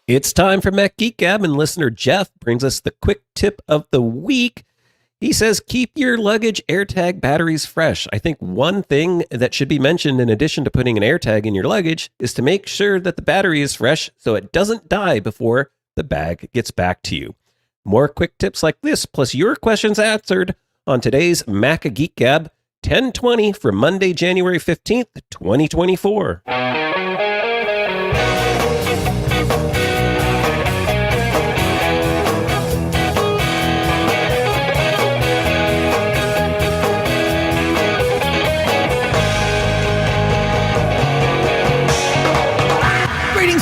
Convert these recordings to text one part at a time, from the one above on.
It's time for Mac Geek Gab, and listener Jeff brings us the quick tip of the week. He says, keep your luggage AirTag batteries fresh. I think one thing that should be mentioned in addition to putting an AirTag in your luggage is to make sure that the battery is fresh so it doesn't die before the bag gets back to you. More quick tips like this, plus your questions answered on today's Mac Geek Gab 1020 for Monday, January 15th, 2024.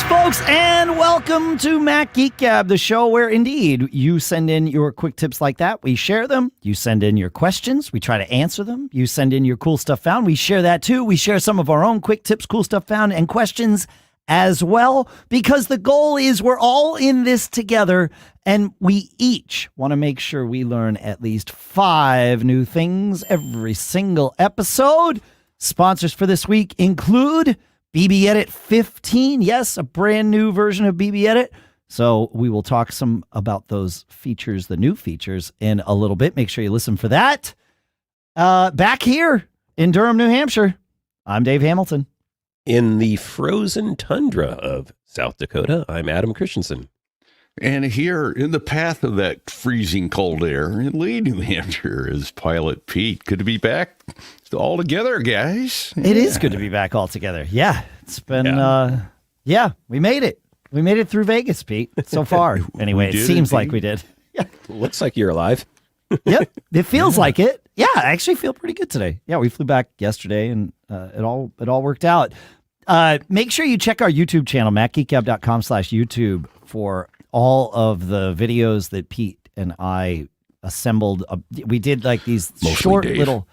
Folks, and welcome to Mac Geek Gab, the show where indeed you send in your quick tips like that. We share them. You send in your questions. We try to answer them. You send in your cool stuff found. We share that too. We share some of our own quick tips, cool stuff found, and questions as well, because the goal is we're all in this together and we each want to make sure we learn at least 5 new things every single episode. Sponsors for this week include BBEdit 15, yes, a brand new version of BBEdit. So we will talk some about those features, the new features, in a little bit. Make sure you listen for that. Back here in Durham, New Hampshire, I'm Dave Hamilton. In the frozen tundra of South Dakota, I'm Adam Christensen. And here in the path of that freezing cold air in Lee, New Hampshire is Pilot Pete. Good to be back all together, guys. It is good to be back all together. Yeah, it's been, we made it. We made it through Vegas, Pete, so far. Anyway, it seems like we did. Yeah. Looks like you're alive. Yep, it feels like it. Yeah, I actually feel pretty good today. Yeah, we flew back yesterday, and it all worked out. Make sure you check our YouTube channel, macgeekgab.com/YouTube, for all of the videos that Pete and I assembled. We did like these Mostly short Dave. little.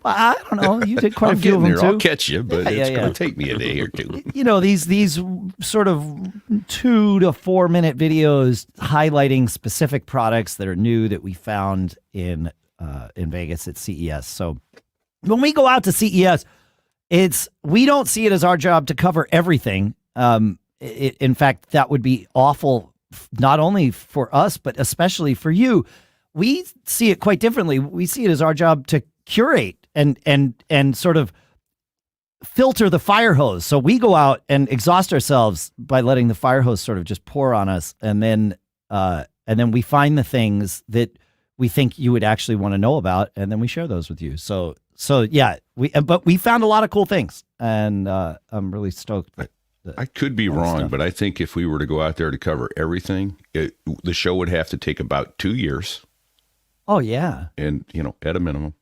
I don't know. You did quite a few of them there. too. I'll catch you, but it's yeah. going to take me a day or two. You know, these sort of 2 to 4 minute videos highlighting specific products that are new that we found in Vegas at CES. So when we go out to CES, we don't see it as our job to cover everything. In fact, that would be awful, not only for us, but especially for you. We see it quite differently. We see it as our job to curate and sort of filter the fire hose. So we go out and exhaust ourselves by letting the fire hose sort of just pour on us, and then we find the things that we think you would actually want to know about, and then we share those with you. So yeah, but we found a lot of cool things, and I'm really stoked. I could be wrong, but I think if we were to go out there to cover everything, the show would have to take about 2 years. Oh yeah, and at a minimum,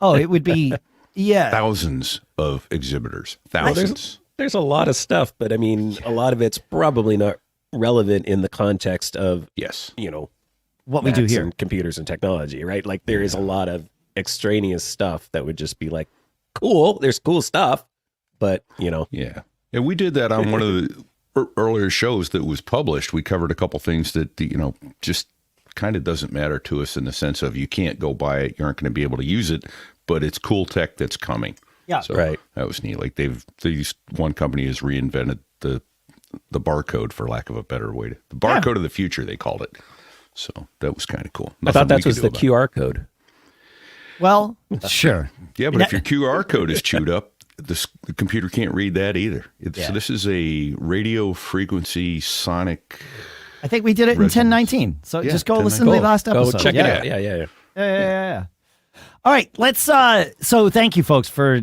it would be thousands of exhibitors, thousands. There's a lot of stuff, but I mean, a lot of it's probably not relevant in the context of what we do here, and computers and technology, right? Like there is a lot of extraneous stuff that would just be like, cool. There's cool stuff, but Yeah. And we did that on one of the earlier shows that was published. We covered a couple things that, just kind of doesn't matter to us in the sense of you can't go buy it. You aren't going to be able to use it, but it's cool tech that's coming. Yeah. So right. That was neat. Like one company has reinvented the barcode, for lack of a better way the barcode of the future, they called it. So that was kind of cool. I thought that was the QR code. Well, sure. Yeah, but if your QR code is chewed up, the computer can't read that either. So this is a radio frequency sonic. I think we did it in 1019. So just go listen to the last episode. Go check it out. Yeah. All right, let's. So thank you, folks, for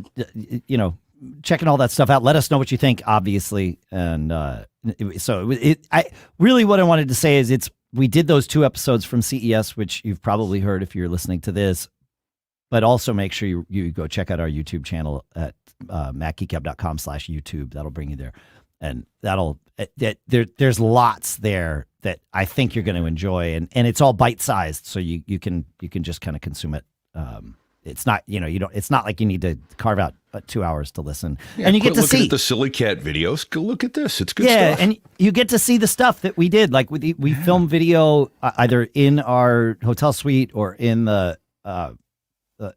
checking all that stuff out. Let us know what you think, obviously. And I really what I wanted to say is we did those 2 episodes from CES, which you've probably heard if you're listening to this. But also make sure you go check out our YouTube channel at macgeekgab.com/YouTube. That'll bring you there. And there's lots there that I think you're going to enjoy. And it's all bite-sized, so you can just kind of consume it. It's not, it's not like you need to carve out 2 hours to listen. Yeah, and you get to see at the silly cat videos. Go look at this. It's good stuff. Yeah, and you get to see the stuff that we did. Like we filmed video either in our hotel suite or in the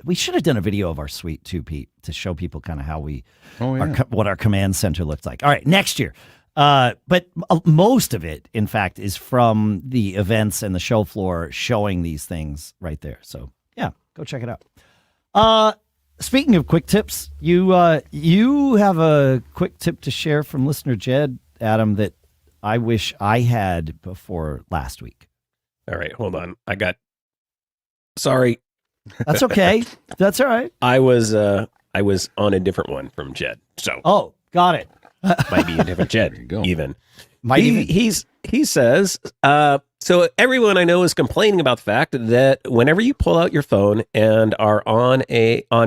we should have done a video of our suite too, Pete, to show people kind of how what our command center looks like. All right, next year. But most of it, in fact, is from the events and the show floor showing these things right there. So yeah, go check it out. Speaking of quick tips, you have a quick tip to share from listener Jedd, Adam, that I wish I had before last week. All right, hold on. Sorry. That's okay. That's all right. I was on a different one from Jedd. So Oh, got it. might be a different Jedd. There you go. Even. Might even. He says, so everyone I know is complaining about the fact that whenever you pull out your phone and are on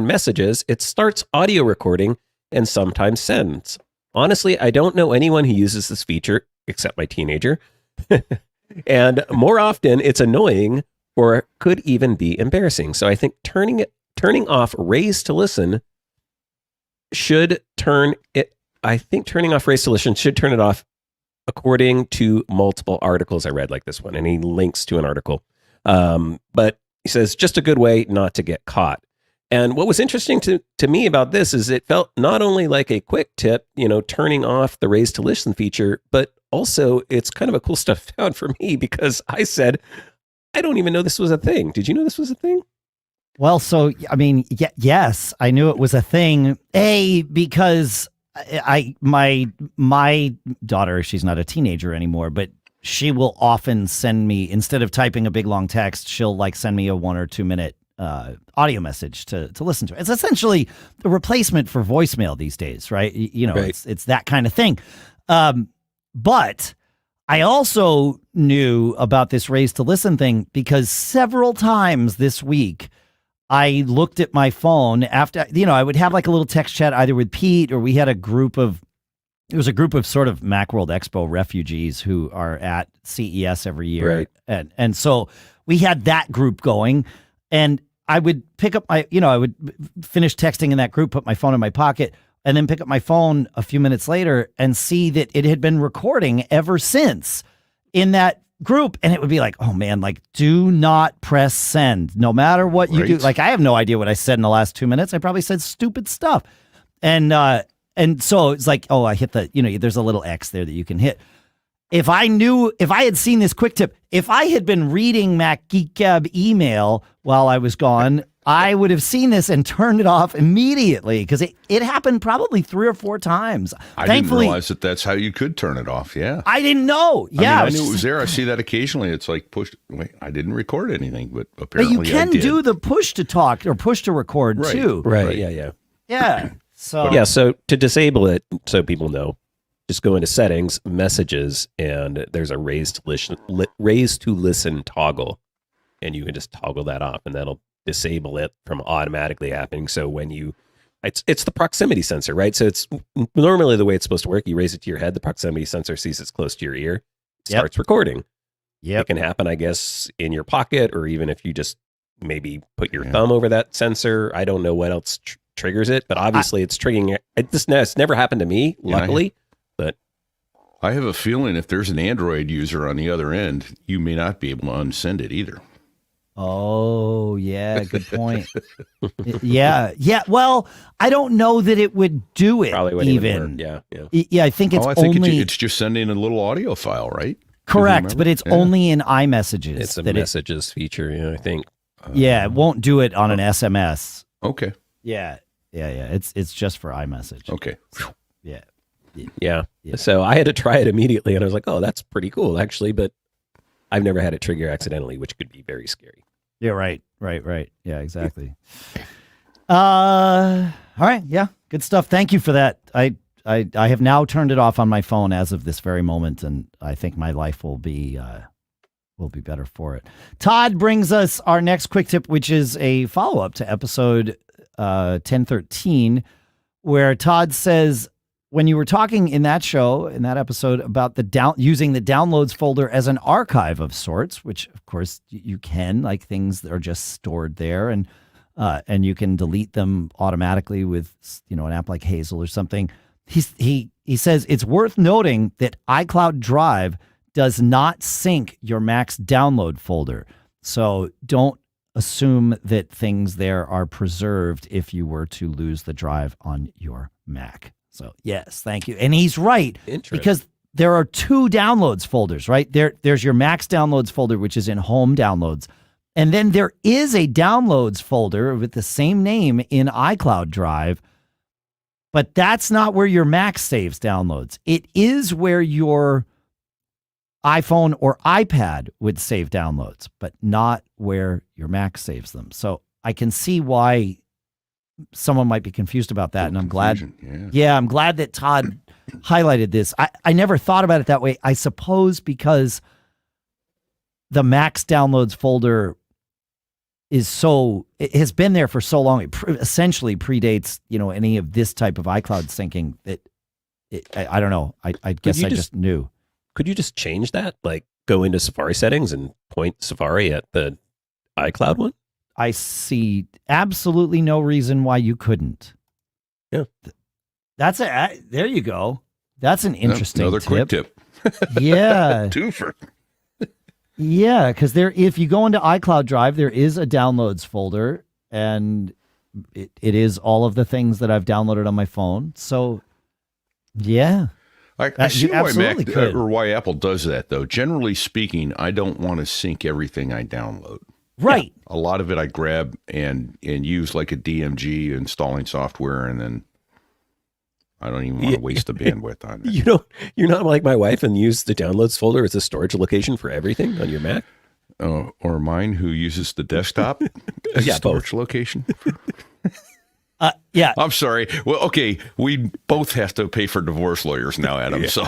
messages, it starts audio recording and sometimes sends. Honestly, I don't know anyone who uses this feature except my teenager. And more often it's annoying or could even be embarrassing. So I think turning off raise to listen should turn it. I think turning off raise to listen should turn it off, according to multiple articles I read, like this one, and he links to an article. But he says, just a good way not to get caught. And what was interesting to me about this is it felt not only like a quick tip, turning off the raise to listen feature, but also it's kind of a cool stuff found for me, because I said, I don't even know this was a thing. Did you know this was a thing? Well, so, I mean, yes, I knew it was a thing. Because my daughter, she's not a teenager anymore, but she will often send me, instead of typing a big long text, she'll send me a 1 or 2 minute audio message to listen to. It's essentially the replacement for voicemail these days, right? Right. It's that kind of thing. But I also knew about this raise to listen thing because several times this week I looked at my phone after, I would have a little text chat either with Pete, or we had it was a group of sort of Macworld Expo refugees who are at CES every year. Right. And so we had that group going, and I would pick up I would finish texting in that group, put my phone in my pocket, and then pick up my phone a few minutes later and see that it had been recording ever since in that group. And it would be like, oh man, do not press send no matter what you do. I have no idea what I said in the last 2 minutes. I probably said stupid stuff. And so it's like, oh, I hit there's a little X there that you can hit. If I had seen this quick tip, if I had been reading Mac Geek Gab email while I was gone, I would have seen this and turned it off immediately, because it happened probably 3 or 4 times. I didn't realize that that's how you could turn it off. Yeah. I didn't know. Yeah. I knew it was there. I see that occasionally. It's like push. Wait, I didn't record anything, but apparently But you can do the push to talk or push to record too. Right. Yeah. Yeah. So So to disable it, so people know, just go into settings, messages, and there's a raise to listen toggle, and you can just toggle that off, and that'll disable it from automatically happening. So when it's the proximity sensor, right? So it's normally the way it's supposed to work. You raise it to your head, the proximity sensor sees it's close to your ear, starts recording. It can happen, I guess, in your pocket, or even if you just maybe put your thumb over that sensor. I don't know what else triggers it, but obviously it's triggering it. It's never happened to me, luckily. But I have a feeling if there's an Android user on the other end, you may not be able to unsend it either. Oh, yeah, good point. Yeah. Well, I don't know that it would do it. Probably wouldn't even. work. Yeah. I think it's it's just sending a little audio file, right? Correct, but it's only in iMessages. It's a messages feature, I think. It won't do it on an SMS. Okay. Yeah. It's just for iMessage. Okay. So, yeah. So I had to try it immediately, and I was like, oh, that's pretty cool, actually. But I've never had it trigger accidentally, which could be very scary. Yeah, right. Yeah, exactly. All right. Yeah, good stuff. Thank you for that. I have now turned it off on my phone as of this very moment, and I think my life will be better for it. Todd brings us our next quick tip, which is a follow-up to episode 1013, where Todd says, when you were talking in that episode about using the downloads folder as an archive of sorts, which of course you can, things that are just stored there, and you can delete them automatically with an app like Hazel or something. He says it's worth noting that iCloud Drive does not sync your Mac's download folder, so don't assume that things there are preserved if you were to lose the drive on your Mac. So yes, thank you. And he's right, because there are two downloads folders, right? There's your Max downloads folder, which is in home downloads. And then there is a downloads folder with the same name in iCloud Drive, but that's not where your Mac saves downloads. It is where your iPhone or iPad would save downloads, but not where your Mac saves them. So I can see why someone might be confused about that. And I'm glad. Yeah, I'm glad that Todd highlighted this. I never thought about it that way. I suppose because the Max downloads folder it has been there for so long. It essentially predates, any of this type of iCloud syncing that I don't know. I guess I just knew. Could you just change that? Like go into Safari settings and point Safari at the iCloud one? I see absolutely no reason why you couldn't. Yeah. There you go. That's an interesting another quick tip. Yeah. Twofer. Yeah, because if you go into iCloud Drive, there is a downloads folder, and it is all of the things that I've downloaded on my phone. So, yeah. I see why Mac or why Apple does that, though. Generally speaking, I don't want to sync everything I download. Right. Yeah. A lot of it I grab and use like a DMG installing software, and then I don't even want to waste the bandwidth on it. You're not like my wife and use the downloads folder as a storage location for everything on your Mac? Or mine, who uses the desktop as a storage location. Yeah. I'm sorry. Well, okay, we both have to pay for divorce lawyers now, Adam. So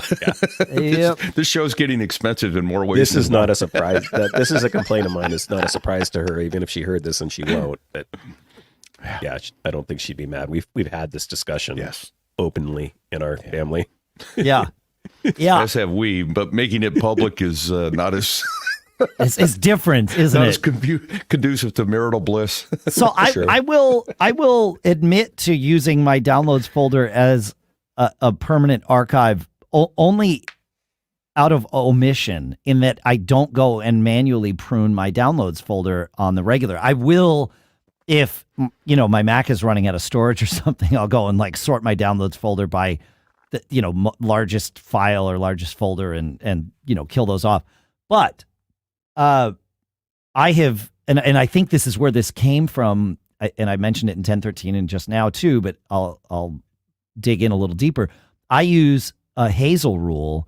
this show's getting expensive in more ways. This is not a surprise. This is a complaint of mine. It's not a surprise to her, even if she heard this, and she won't. But yeah, I don't think she'd be mad. We've had this discussion openly in our family. Yeah. Yeah. As have we, but making it public is not as... It's different, isn't not it? as conducive to marital bliss. So I will admit to using my downloads folder as a permanent archive only out of omission, in that I don't go and manually prune my downloads folder on the regular. I will, if my Mac is running out of storage or something, I'll go and like sort my downloads folder by the largest file or largest folder and kill those off. But I have, and I think this is where this came from, and I mentioned it in 1013 and just now too, but I'll dig in a little deeper. I use a Hazel rule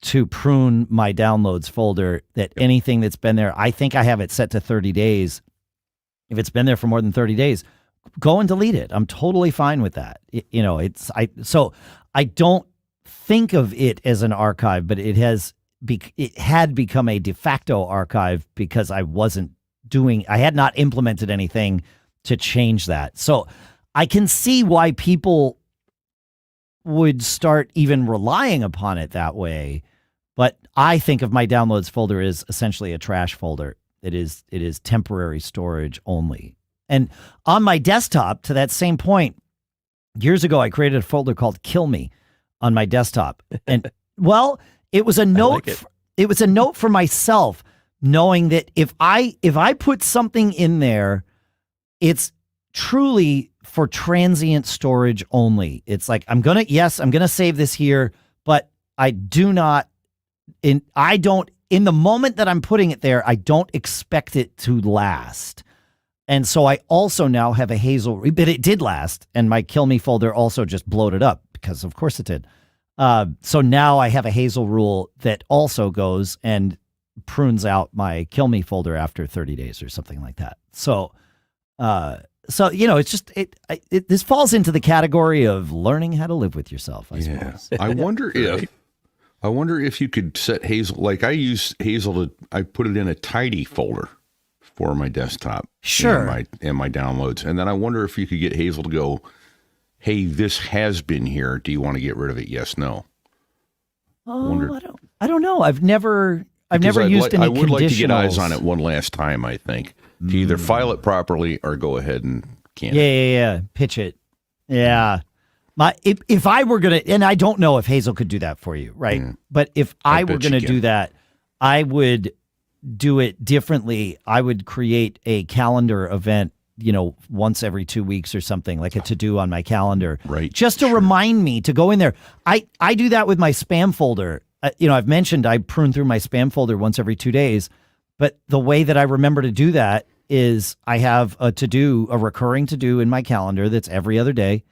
to prune my downloads folder, that anything that's been there, I think I have it set to 30 days. If it's been there for more than 30 days, go and delete it. I'm totally fine with that. So I don't think of it as an archive, but it had become a de facto archive because I had not implemented anything to change that. So I can see why people would start even relying upon it that way. But I think of my downloads folder as essentially a trash folder. It is temporary storage only. And on my desktop, to that same point, years ago, I created a folder called Kill Me on my desktop. And well, it was a note. It was a note for myself, knowing that if I put something in there, it's truly for transient storage only. It's like I'm gonna save this here, but in the moment that I'm putting it there, I don't expect it to last. And so I also now have a Hazel, but it did last, and my Kill Me folder also just bloated up because of course it did. So now I have a Hazel rule that also goes and prunes out my Kill Me folder after 30 days or something like that. So it's just this falls into the category of learning how to live with yourself, I suppose. I wonder if you could set Hazel, like I use Hazel I put it in a tidy folder for my desktop. Sure. And my downloads. And then I wonder if you could get Hazel to go, hey, this has been here. Do you want to get rid of it? Yes, no. Oh, I don't know. I've never used any conditionals. I would like to get eyes on it one last time, I think. To either file it properly or go ahead and can it. Yeah. Pitch it. Yeah. If I were going to, and I don't know if Hazel could do that for you, right? But if I were going to do that, I would do it differently. I would create a calendar event, once every 2 weeks or something, like a to-do on my calendar. Right. Just to remind me to go in there. I do that with my spam folder. I've mentioned I prune through my spam folder once every 2 days, but the way that I remember to do that is I have a recurring to-do in my calendar that's every other day,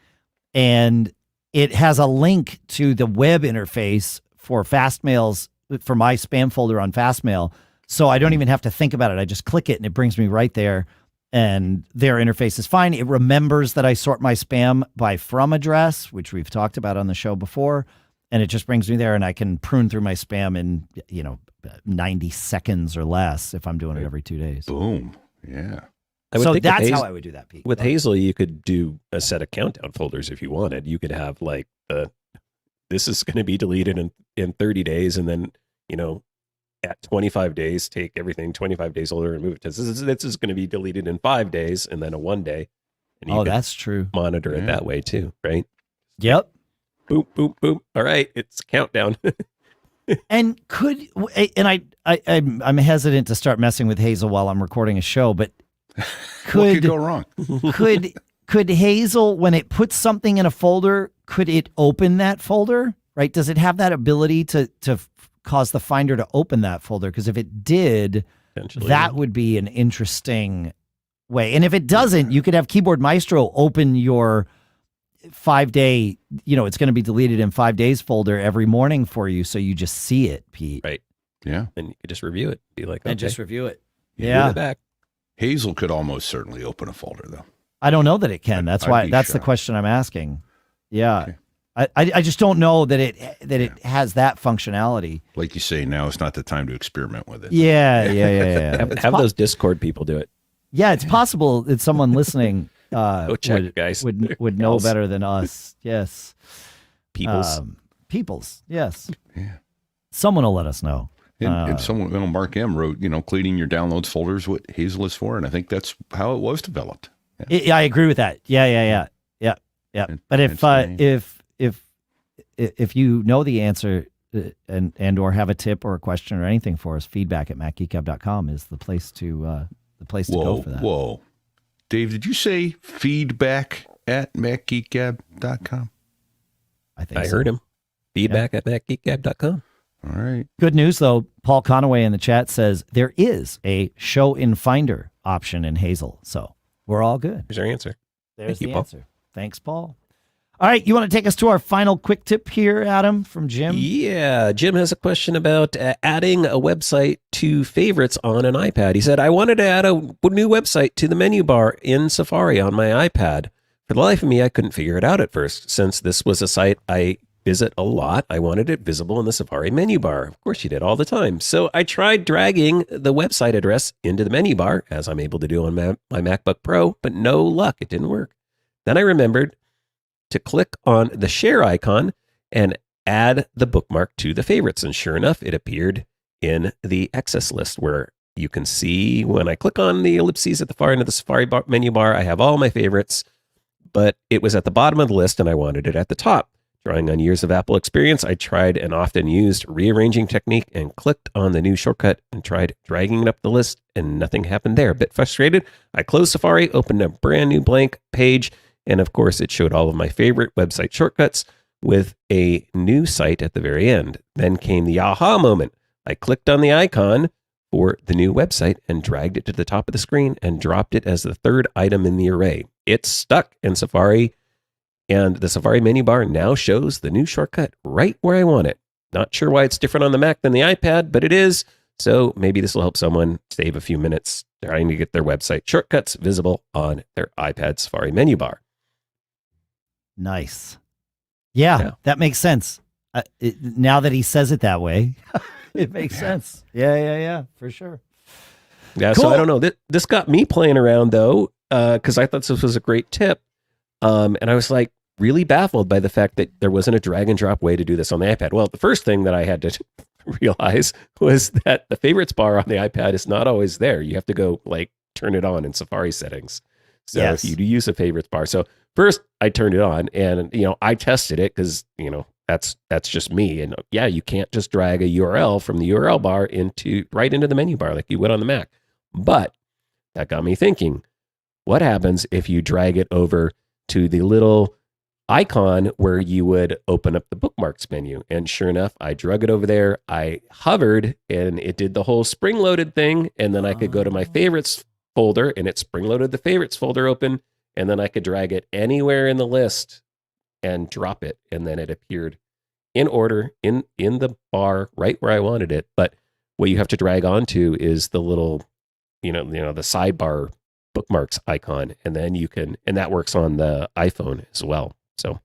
and it has a link to the web interface for Fastmail's, for my spam folder on Fastmail. So I don't even have to think about it. I just click it and it brings me right there, and their interface is fine. It remembers that I sort my spam by from address, which we've talked about on the show before, and it just brings me there, and I can prune through my spam in, 90 seconds or less if I'm doing it every 2 days. Boom. Yeah. So that's how I would do that, Pete. With Hazel, you could do a set of countdown folders if you wanted. You could have like this is going to be deleted in 30 days, and then at 25 days, take everything 25 days older and move it to this is going to be deleted in 5 days, and then a 1 day. And you that's true. Monitor it that way too, right? Yep. Boop, boop, boop. All right, it's countdown. And I'm hesitant to start messing with Hazel while I'm recording a show, but What could go wrong? could Hazel, when it puts something in a folder, could it open that folder? Right? Does it have that ability to cause the Finder to open that folder? Because if it did, that would be an interesting way. And if it doesn't, you could have Keyboard Maestro open your 5-day, it's going to be deleted in 5 days folder every morning for you, so you just see it, Pete. Right. Yeah. And you could just review it. Be like, okay. And just review it. Yeah. It back. Hazel could almost certainly open a folder, though. I don't know that it can. That's the question I'm asking. Yeah. Okay. I just don't know that it has that functionality. Like you say, now is not the time to experiment with it. Yeah. Have those Discord people do it. Yeah, it's possible that someone listening Go check, guys. would know better than us. Yes. Peoples. Yes. Yeah. Someone will let us know. And someone, Mark M wrote, cleaning your downloads folders, what Hazel is for. And I think that's how it was developed. Yeah. I agree with that. Yeah. But if you know the answer and or have a tip or a question or anything for us, feedback@macgeekgab.com is the place to go for that. Whoa. Dave, did you say feedback@macgeekgab.com? I heard him. Feedback@macgeekgab.com. All right. Good news, though. Paul Conaway in the chat says there is a show in Finder option in Hazel. So we're all good. Here's our answer. There's the answer. Thanks, Paul. All right. You want to take us to our final quick tip here, Adam, from Jim? Yeah. Jim has a question about adding a website to favorites on an iPad. He said, I wanted to add a new website to the menu bar in Safari on my iPad. For the life of me, I couldn't figure it out at first. Since this was a site I visit a lot, I wanted it visible in the Safari menu bar. Of course you did, all the time. So I tried dragging the website address into the menu bar, as I'm able to do on my MacBook Pro, but no luck. It didn't work. Then I remembered to click on the share icon and add the bookmark to the favorites. And sure enough, it appeared in the access list, where you can see when I click on the ellipses at the far end of the Safari menu bar, I have all my favorites, but it was at the bottom of the list and I wanted it at the top. Drawing on years of Apple experience, I tried an often used rearranging technique and clicked on the new shortcut and tried dragging it up the list, and nothing happened there. A bit frustrated, I closed Safari, opened a brand new blank page, and of course it showed all of my favorite website shortcuts with a new site at the very end. Then came the aha moment. I clicked on the icon for the new website and dragged it to the top of the screen and dropped it as the third item in the array. It's stuck in Safari, and the Safari menu bar now shows the new shortcut right where I want it. Not sure why it's different on the Mac than the iPad, but it is. So maybe this will help someone save a few minutes trying to get their website shortcuts visible on their iPad Safari menu bar. Nice. Yeah. That makes sense. Now that he says it that way, it makes sense. Yeah, for sure. Yeah, Cool. So I don't know. This got me playing around, though, because I thought this was a great tip. And I was like really baffled by the fact that there wasn't a drag and drop way to do this on the iPad. Well, the first thing that I had to realize was that the favorites bar on the iPad is not always there. You have to go turn it on in Safari settings. So Yes. if you do use a favorites bar. So first I turned it on and, I tested it because, that's just me. And yeah, you can't just drag a URL from the URL bar right into the menu bar like you would on the Mac. But that got me thinking, what happens if you drag it over to the little icon where you would open up the bookmarks menu. And sure enough, I drug it over there. I hovered and it did the whole spring loaded thing. And then I could go to my favorites folder and it spring loaded the favorites folder open. And then I could drag it anywhere in the list and drop it. And then it appeared in order in the bar right where I wanted it. But what you have to drag onto is the little, the sidebar bookmarks icon. And then you can, and that works on the iPhone as well. So,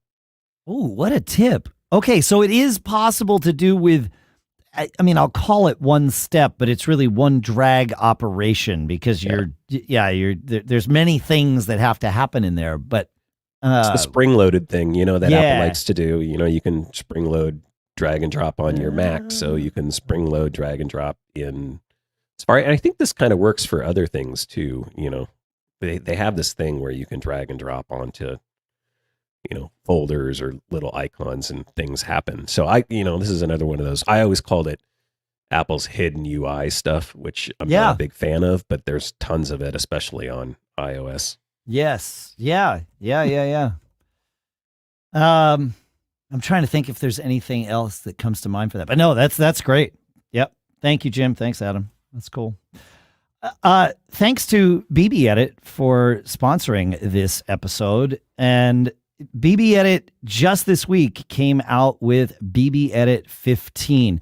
oh, what a tip. Okay, so it is possible to do with, I mean, I'll call it one step, but it's really one drag operation because there's many things that have to happen in there, but it's the spring loaded thing, that Apple likes to do. You can spring load, drag and drop on your Mac, so you can spring load, drag and drop in Safari. And I think this kind of works for other things too. They have this thing where you can drag and drop onto folders or little icons and things happen. So this is another one of those. I always called it Apple's hidden UI stuff, which I'm not a big fan of, but there's tons of it, especially on iOS. Yes. Yeah. I'm trying to think if there's anything else that comes to mind for that, but no, that's great. Yep. Thank you, Jim. Thanks, Adam. That's cool. Thanks to BBEdit for sponsoring this episode. And BBEdit just this week came out with BBEdit 15.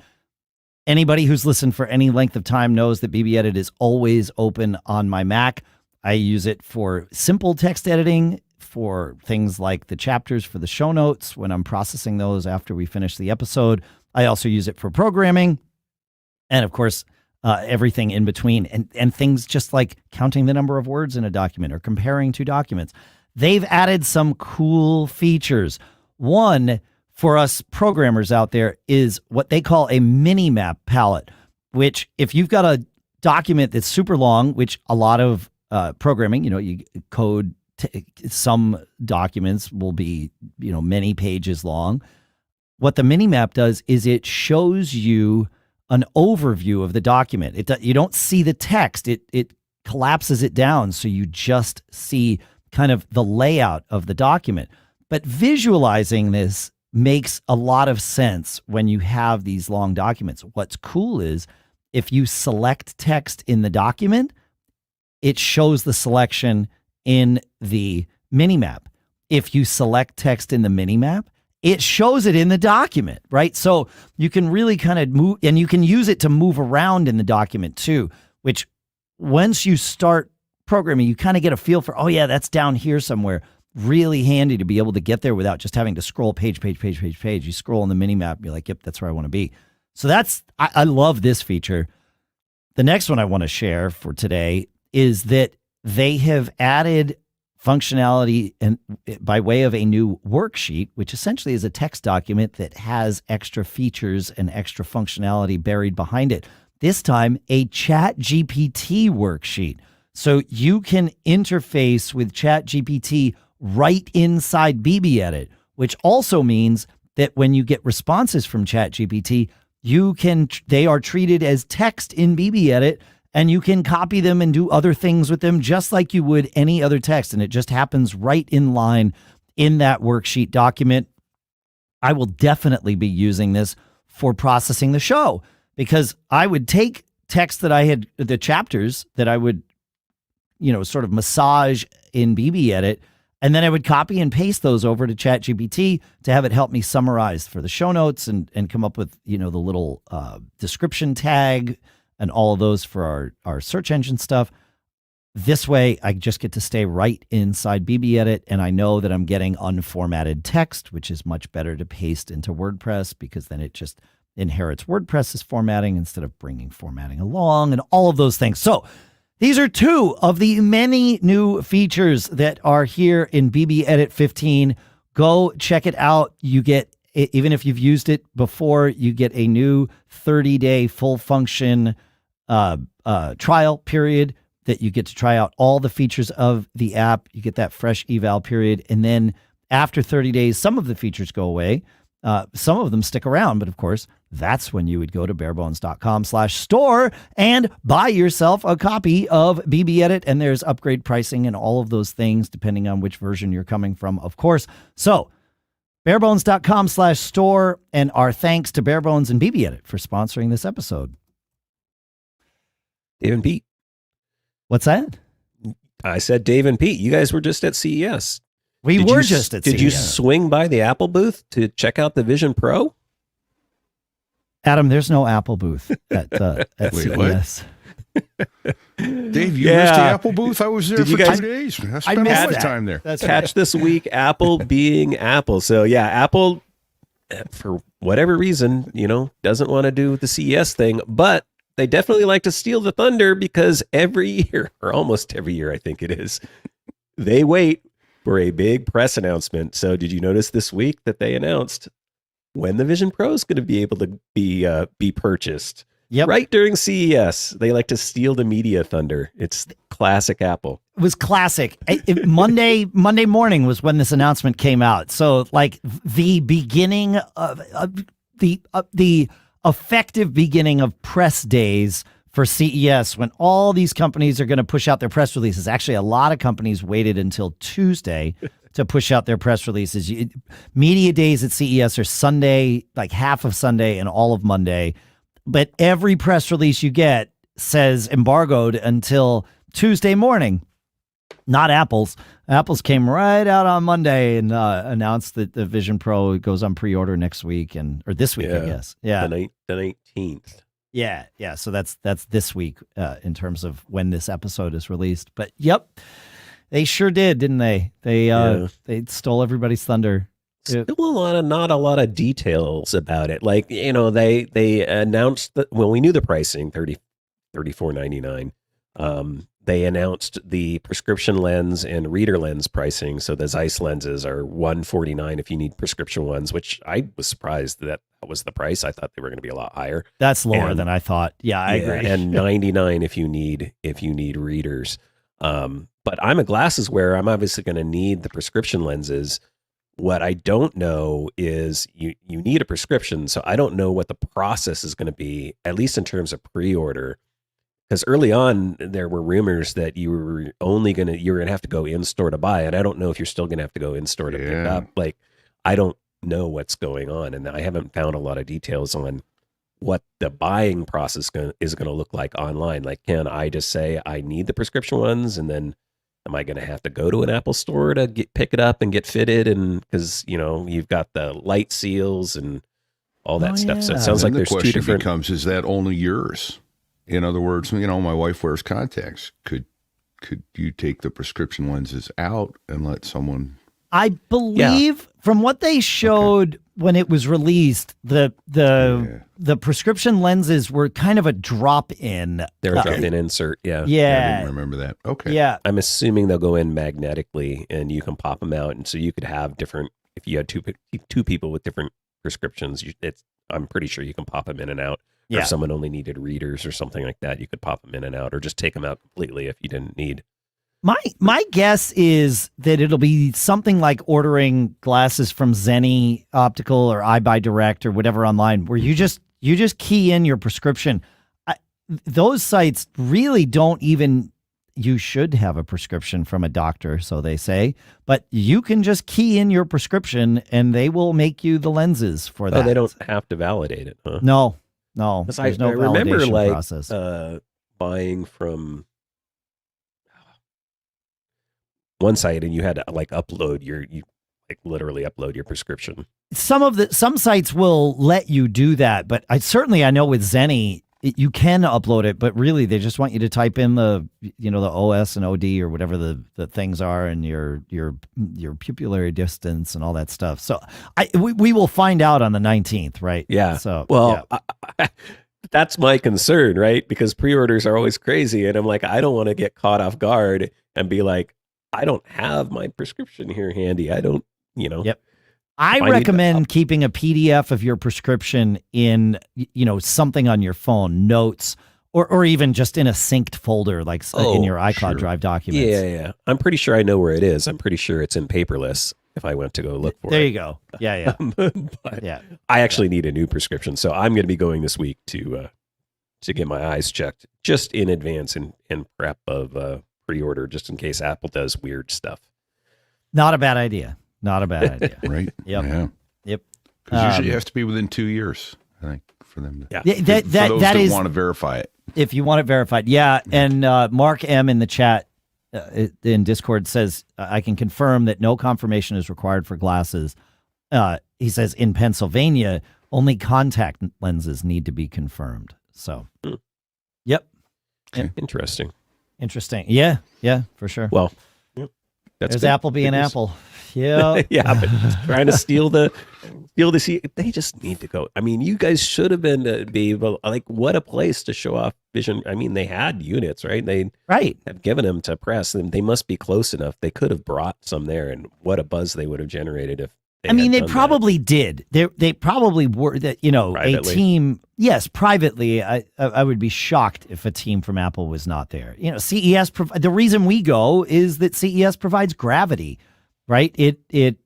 Anybody who's listened for any length of time knows that BBEdit is always open on my Mac. I use it for simple text editing, for things like the chapters for the show notes when I'm processing those after we finish the episode. I also use it for programming and, of course, everything in between and things just like counting the number of words in a document or comparing two documents. They've added some cool features. One, for us programmers out there, is what they call a Minimap palette, which if you've got a document that's super long, which a lot of programming, you code, some documents will be, many pages long. What the Minimap does is it shows you an overview of the document. You don't see the text. It collapses it down so you just see kind of the layout of the document. But visualizing this makes a lot of sense when you have these long documents. What's cool is if you select text in the document, it shows the selection in the Minimap. If you select text in the Minimap, it shows it in the document, right? So you can really kind of move, and you can use it to move around in the document too, which once you start programming, you kind of get a feel for, oh yeah, that's down here somewhere. Really handy to be able to get there without just having to scroll page. You scroll in the Minimap, you're like, yep, that's where I want to be. So I love this feature. The next one I want to share for today is that they have added functionality and by way of a new worksheet, which essentially is a text document that has extra features and extra functionality buried behind it. This time, a ChatGPT worksheet. So you can interface with ChatGPT right inside BBEdit, which also means that when you get responses from ChatGPT, they are treated as text in BBEdit, and you can copy them and do other things with them just like you would any other text. And it just happens right in line in that worksheet document. I will definitely be using this for processing the show because I would take text the chapters that I would, sort of massage in BBEdit, and then I would copy and paste those over to ChatGPT to have it help me summarize for the show notes and come up with, the little description tag and all of those for our search engine stuff. This way, I just get to stay right inside BBEdit, and I know that I'm getting unformatted text, which is much better to paste into WordPress because then it just inherits WordPress's formatting instead of bringing formatting along and all of those things. So these are two of the many new features that are here in BBEdit 15. Go check it out. You get, even if you've used it before, you get a new 30-day full function trial period that you get to try out all the features of the app. You get that fresh eval period. And then after 30 days, some of the features go away. Some of them stick around, but of course, that's when you would go to barebones.com/store and buy yourself a copy of BBEdit. And there's upgrade pricing and all of those things, depending on which version you're coming from, of course. So Barebones.com/store, and our thanks to Barebones and BBEdit for sponsoring this episode. Dave and Pete. What's that? I said Dave and Pete. You guys were just at CES. We Did were you- just at Did CES. you swing by the Apple booth to check out the Vision Pro? Adam, there's no Apple booth at Wait, CES. Dave, you Yeah. missed the Apple booth? I was there Did for you guys- 2 days. I I spent missed all my that. time there. That's Catch this week, Apple being Apple. So yeah, Apple, for whatever reason, doesn't want to do the CES thing, but they definitely like to steal the thunder because every year, or almost every year, I think it is, they wait for a big press announcement. So did you notice this week that they announced when the Vision Pro is going to be able to be purchased? Yep. Right during CES. They like to steal the media thunder. It's classic Apple. It was classic. Monday morning was when this announcement came out. So like the beginning of the effective beginning of press days for CES, when all these companies are going to push out their press releases. Actually, a lot of companies waited until Tuesday to push out their press releases. Media days at CES are Sunday, like half of Sunday and all of Monday. But every press release you get says embargoed until Tuesday morning. Not Apple's. Apple's came right out on Monday and announced that the Vision Pro goes on pre-order next week or this week, I guess. Yeah. The 19th. Yeah. So that's this week in terms of when this episode is released. But yep, they sure did, didn't they? They stole everybody's thunder. Still not a lot of details about it. Like, they announced that, well, we knew the pricing, $34.99. They announced the prescription lens and reader lens pricing. So the Zeiss lenses are $149 if you need prescription ones, which I was surprised that was the price. I thought they were going to be a lot higher. That's lower than I thought. Yeah, I agree. And $99 if you need readers. But I'm a glasses wearer. I'm obviously going to need the prescription lenses. What I don't know is you need a prescription. So I don't know what the process is going to be, at least in terms of pre-order. Because early on, there were rumors that you were going to have to go in store to buy. And I don't know if you're still going to have to go in store to pick up. Like, I don't know what's going on. And I haven't found a lot of details on what the buying process is going to look like online. Like, can I just say I need the prescription ones, and then am I going to have to go to an Apple store to pick it up and get fitted? And because, you've got the light seals and all that stuff. So it sounds like there's two different. Becomes, is that only yours? In other words, my wife wears contacts. Could you take the prescription lenses out and let someone? I believe from what they showed when it was released, the prescription lenses were kind of a drop-in. They're a drop-in insert, yeah. I didn't remember that. Okay. Yeah. I'm assuming they'll go in magnetically, and you can pop them out, and so you could have different. If you had two people with different prescriptions, I'm pretty sure you can pop them in and out. Or if someone only needed readers or something like that, you could pop them in and out, or just take them out completely if you didn't need. My guess is that it'll be something like ordering glasses from Zenni Optical or iBuyDirect or whatever online, where you just key in your prescription. Those sites really don't even. You should have a prescription from a doctor, so they say, but you can just key in your prescription and they will make you the lenses for that. Oh, they don't have to validate it, huh? No. There's no remember validation process. Buying from one site, and you had to literally upload your prescription. Some sites will let you do that, but I know with Zenni you can upload it, but really they just want you to type in the OS and OD or whatever the things are, and your pupillary distance and all that stuff. So we will find out on the 19th, right? Yeah. So that's my concern, right? Because pre-orders are always crazy, and I'm like, I don't want to get caught off guard and be like, I don't have my prescription here handy. I don't, Yep. I recommend keeping a PDF of your prescription in, something on your phone, notes, or even just in a synced folder, like in your iCloud Drive documents. Yeah. I'm pretty sure I know where it is. I'm pretty sure it's in paperless if I went to go look for it. There you go. Yeah. But I actually need a new prescription, so I'm going to be going this week to get my eyes checked just in advance and prep of pre-order, just in case Apple does weird stuff. Not a bad idea. Not a bad idea. Right? Yep. Yeah. Yep. Because usually it has to be within 2 years, I think, for them to. Yeah. Yeah, For those that that is, want to verify it. if you want it verified. Yeah. And Mark M in the chat in Discord says, I can confirm that no confirmation is required for glasses. He says in Pennsylvania, only contact lenses need to be confirmed. So, yep. Interesting. Interesting. Yeah. Yeah, for sure. Well, yep. There's Apple being news. Apple. Yeah. Yeah, but trying to steal the they just need to go. I mean, you guys should have been be able, like, what a place to show off vision. I mean, they had units, right? They have given them to press, and they must be close enough. They could have brought some there, and what a buzz they would have generated if they probably did. They probably were that, Privately. a team. Yes, privately, I would be shocked if a team from Apple was not there. CES. The reason we go is that CES provides gravity, right? It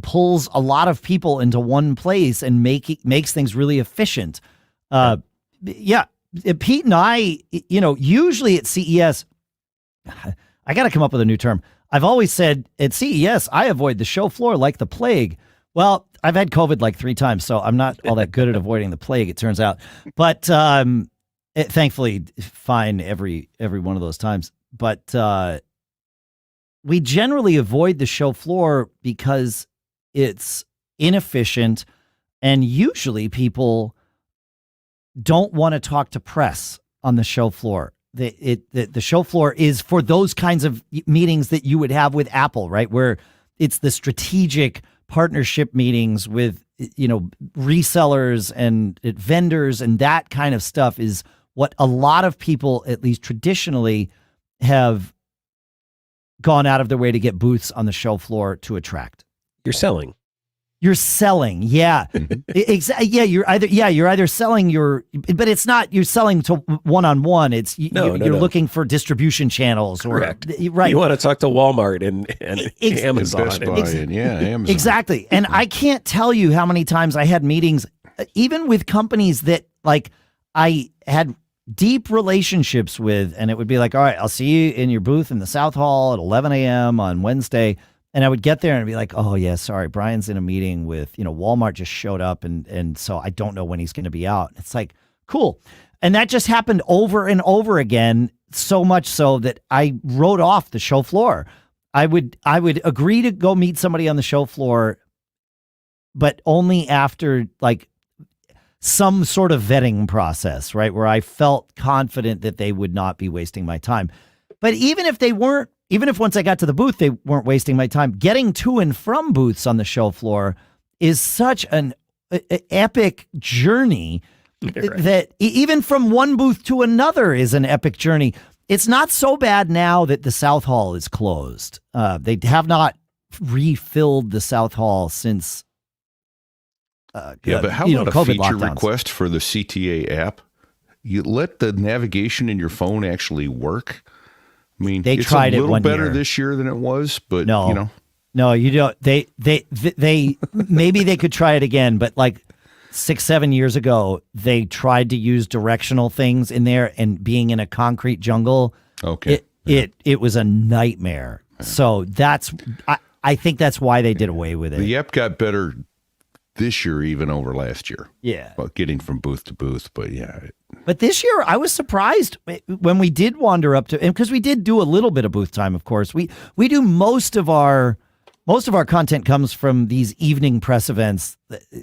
pulls a lot of people into one place and makes things really efficient. Yeah, Pete and I, usually at CES, I got to come up with a new term. I've always said at CES, I avoid the show floor like the plague. Well, I've had COVID like 3 times, so I'm not all that good at avoiding the plague, it turns out. But thankfully, fine every one of those times. But we generally avoid the show floor because it's inefficient, and usually people don't want to talk to press on the show floor. The show floor is for those kinds of meetings that you would have with Apple, right? Where it's the strategic partnership meetings with, resellers and vendors, and that kind of stuff is what a lot of people, at least traditionally, have gone out of their way to get booths on the show floor to attract. You're selling. You're selling, yeah. Exactly. Yeah, you're either selling but it's not you're selling to one-on-one. It's you're looking for distribution channels. Correct. Right. You want to talk to Walmart and Amazon. Best Buy and Amazon. Exactly. And I can't tell you how many times I had meetings, even with companies that like I had deep relationships with, and it would be like, all right, I'll see you in your booth in the South Hall at 11 a.m. on Wednesday. And I would get there and be like, oh, yeah, sorry, Brian's in a meeting with, Walmart just showed up, and so I don't know when he's going to be out. It's like, cool. And that just happened over and over again, so much so that I wrote off the show floor. I would agree to go meet somebody on the show floor, but only after like some sort of vetting process, right? Where I felt confident that they would not be wasting my time. But even if they weren't, even if once I got to the booth, they weren't wasting my time, getting to and from booths on the show floor is such an epic journey that even from one booth to another is an epic journey. It's not so bad now that the South Hall is closed. They have not refilled the South Hall since but how about a COVID feature lockdowns. request for the CTA app? You let the navigation in your phone actually work. I mean, they it's tried a it little one better year. this year than it was, but no, you don't. They maybe they could try it again, but like 6-7 years ago, they tried to use directional things in there, and being in a concrete jungle, it was a nightmare. Yeah. So I think that's why they did away with it. The app got better this year, even over last year. Yeah, about getting from booth to booth, but yeah. But this year, I was surprised when we did wander up to, and because we did do a little bit of booth time, of course. We do most of our content comes from these evening press events.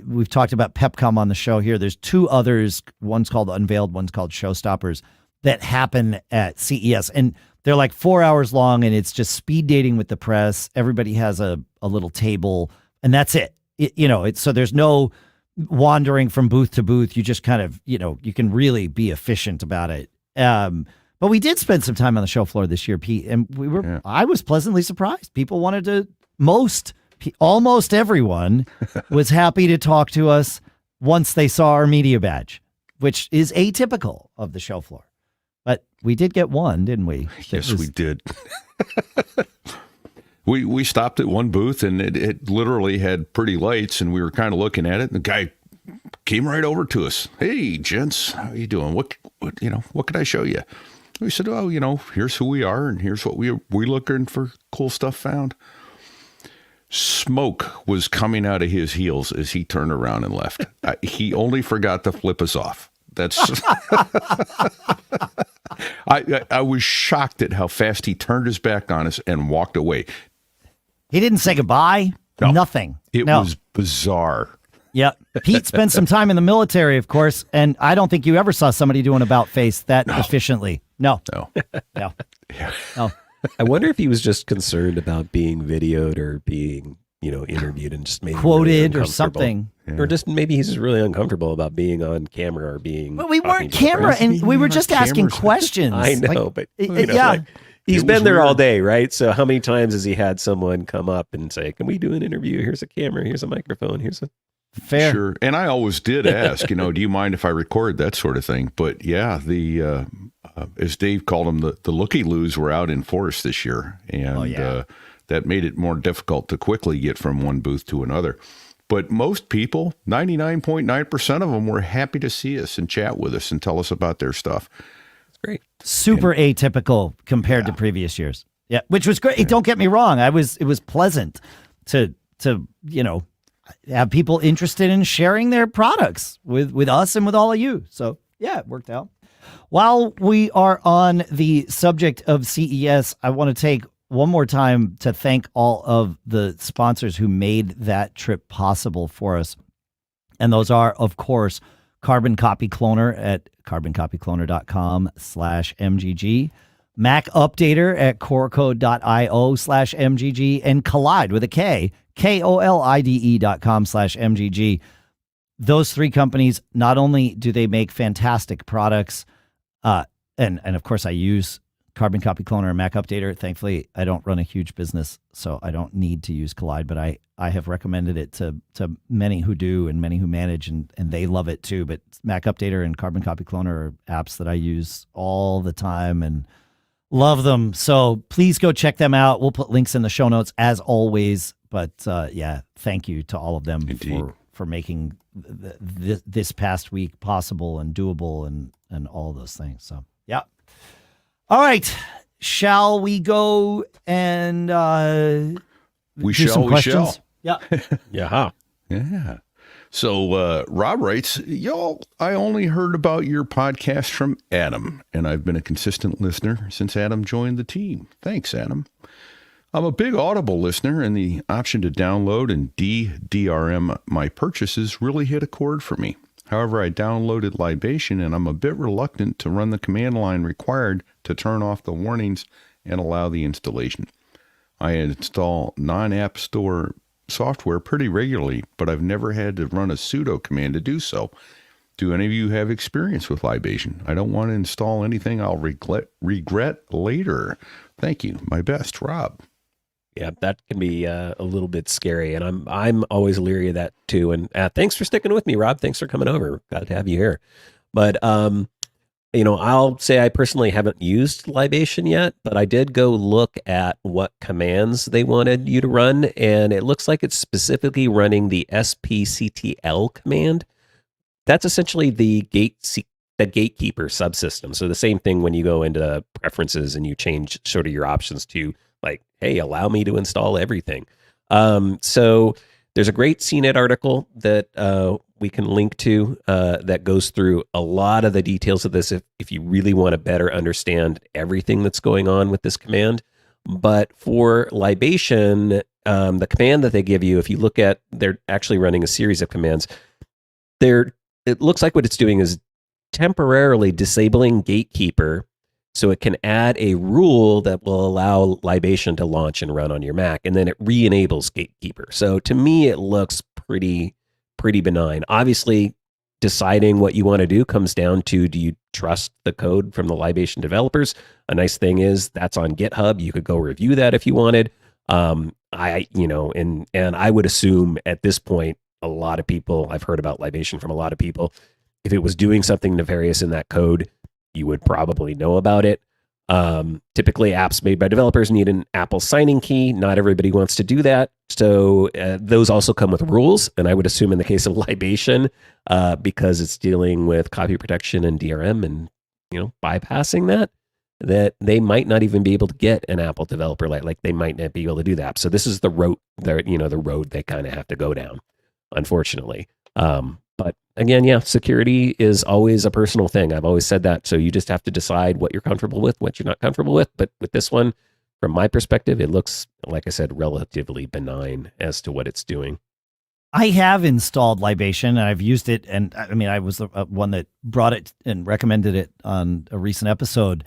We've talked about PepCom on the show here. There's 2 others. One's called Unveiled, one's called Showstoppers, that happen at CES. And they're like 4 hours long, and it's just speed dating with the press. Everybody has a little table, and that's it. So there's no wandering from booth to booth. You just kind of, you can really be efficient about it. But we did spend some time on the show floor this year, Pete, and I was pleasantly surprised. People wanted to, almost everyone was happy to talk to us once they saw our media badge, which is atypical of the show floor. But we did get one, didn't we? Yes, we did. We stopped at one booth, and it literally had pretty lights, and we were kind of looking at it, and the guy came right over to us. Hey, gents, how you doing? What can I show you? We said, oh, here's who we are, and here's what we're looking for, cool stuff found. Smoke was coming out of his heels as he turned around and left. He only forgot to flip us off. That's. I was shocked at how fast he turned his back on us and walked away. He didn't say goodbye. No. Nothing. It was bizarre. Yeah. Pete spent some time in the military, of course, and I don't think you ever saw somebody do an about face that efficiently. No. No. No. No. I wonder if he was just concerned about being videoed or being, interviewed and just maybe Quoted really or something. Yeah. Or just maybe he's just really uncomfortable about being on camera or being. But we talking weren't to the camera, press. and we were just asking cameras. questions. I know, Like, but yeah. like, he's It been was there all weird. day, right? So how many times has he had someone come up and say, "Can we do an interview? Here's a camera. Here's a microphone. Here's a." Fair. Sure. And I always did ask, do you mind if I record that sort of thing? But yeah, the as Dave called them, the looky-loos were out in force this year. And that made it more difficult to quickly get from one booth to another. But most people, 99.9% of them, were happy to see us and chat with us and tell us about their stuff. It's great. Super atypical compared to previous years. Yeah, which was great. Don't get me wrong. It was pleasant to have people interested in sharing their products with us and with all of you. So yeah, it worked out. While we are on the subject of CES, I want to take one more time to thank all of the sponsors who made that trip possible for us. And those are, of course, Carbon Copy Cloner at carboncopycloner.com/MGG, MacUpdater at corecode.io/MGG, and Kolide with a K, KOLIDE.com/MGG. Those three companies, not only do they make fantastic products, and of course I use Carbon Copy Cloner and MacUpdater. Thankfully, I don't run a huge business, so I don't need to use Kolide, but I have recommended it to many who do and many who manage, and they love it too. But MacUpdater and Carbon Copy Cloner are apps that I use all the time and love them. So please go check them out. We'll put links in the show notes as always. But thank you to all of them for making this past week possible and doable and all of those things. So, yeah. All right. Shall we go and We do some shall. questions? Yeah. Yeah. Yeah. So Rob writes, y'all, I only heard about your podcast from Adam, and I've been a consistent listener since Adam joined the team. Thanks, Adam. I'm a big Audible listener, and the option to download and DRM my purchases really hit a chord for me. However, I downloaded Libation, and I'm a bit reluctant to run the command line required to turn off the warnings and allow the installation. I install non-app store software pretty regularly, but I've never had to run a sudo command to do so. Do any of you have experience with Libation? I don't want to install anything I'll regret later. Thank you. My best, Rob. Yeah, that can be a little bit scary, and I'm always leery of that too. And thanks for sticking with me, Rob. Thanks for coming over. Glad to have you here. But I'll say I personally haven't used Libation yet, but I did go look at what commands they wanted you to run, and it looks like it's specifically running the spctl command. That's essentially the Gatekeeper subsystem. So the same thing when you go into preferences and you change sort of your options to like, hey, allow me to install everything. So there's a great CNET article that we can link to that goes through a lot of the details of this if you really want to better understand everything that's going on with this command. But for Libation, the command that they give you, if you look at, they're actually running a series of commands. It looks like what it's doing is temporarily disabling Gatekeeper so it can add a rule that will allow Libation to launch and run on your Mac, and then it re-enables Gatekeeper. So to me, it looks pretty benign. Obviously, deciding what you want to do comes down to, do you trust the code from the Libation developers? A nice thing is that's on GitHub. You could go review that if you wanted. And I would assume at this point, a lot of people, I've heard about Libation from a lot of people, if it was doing something nefarious in that code, you would probably know about it. Typically, apps made by developers need an Apple signing key. Not everybody wants to do that. So those also come with rules. And I would assume in the case of Libation, because it's dealing with copy protection and DRM and bypassing that, that they might not even be able to get an Apple developer like they might not be able to do that. So this is the road they kind of have to go down, unfortunately. But again, yeah, security is always a personal thing. I've always said that. So you just have to decide what you're comfortable with, what you're not comfortable with. But with this one, from my perspective, it looks, like I said, relatively benign as to what it's doing. I have installed Libation and I've used it. And I mean, I was the one that brought it and recommended it on a recent episode.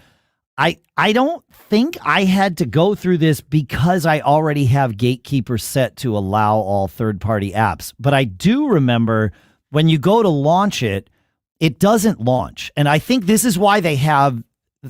I don't think I had to go through this because I already have Gatekeeper set to allow all third-party apps. But I do remember when you go to launch it, it doesn't launch. And I think this is why they have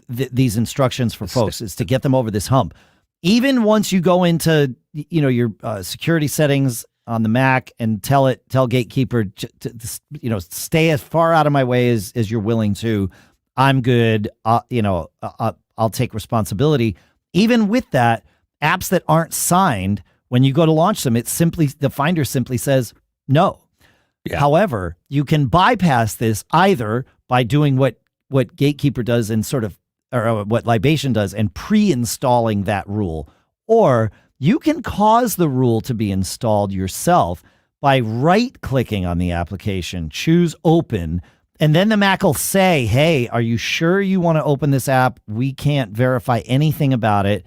these instructions for folks, is to get them over this hump. Even once you go into, your security settings on the Mac and tell Gatekeeper to stay as far out of my way as you're willing to, I'm good. I'll take responsibility. Even with that, apps that aren't signed, when you go to launch them, the Finder simply says no. Yeah. However, you can bypass this either by doing what Gatekeeper does and or what Libation does and pre-installing that rule, or you can cause the rule to be installed yourself by right-clicking on the application, choose open, and then the Mac will say, hey, are you sure you want to open this app? We can't verify anything about it.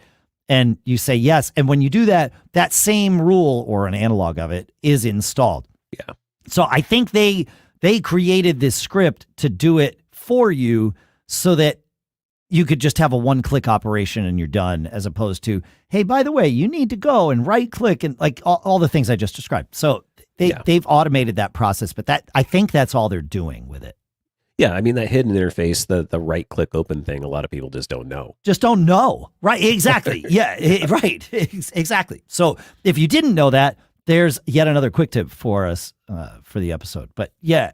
And you say yes. And when you do that, that same rule or an analog of it is installed. Yeah. So I think they created this script to do it for you so that you could just have a one-click operation and you're done, as opposed to, hey, by the way, you need to go and right-click and like all the things I just described. So they've automated that process, but I think that's all they're doing with it. Yeah, I mean, that hidden interface, the right-click open thing, a lot of people just don't know. Right, exactly. Yeah, right, exactly. So if you didn't know that, there's yet another quick tip for us for the episode. But yeah,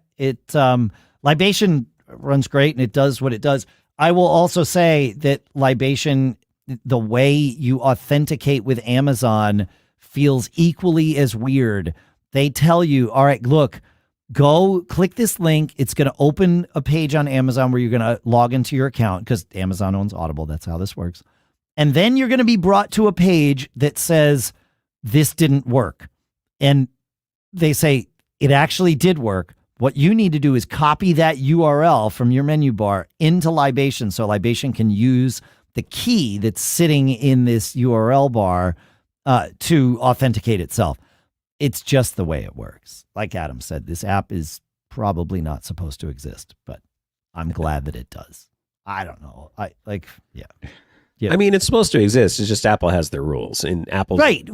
Libation runs great and it does what it does. I will also say that Libation, the way you authenticate with Amazon, feels equally as weird. They tell you, all right, look, go click this link. It's going to open a page on Amazon where you're going to log into your account because Amazon owns Audible. That's how this works. And then you're going to be brought to a page that says, this didn't work. And they say, it actually did work. What you need to do is copy that URL from your menu bar into Libation so Libation can use the key that's sitting in this URL bar to authenticate itself. It's just the way it works. Like Adam said, this app is probably not supposed to exist, but I'm glad that it does. I don't know. Yeah. I mean, it's supposed to exist. It's just Apple has their rules, and Apple right.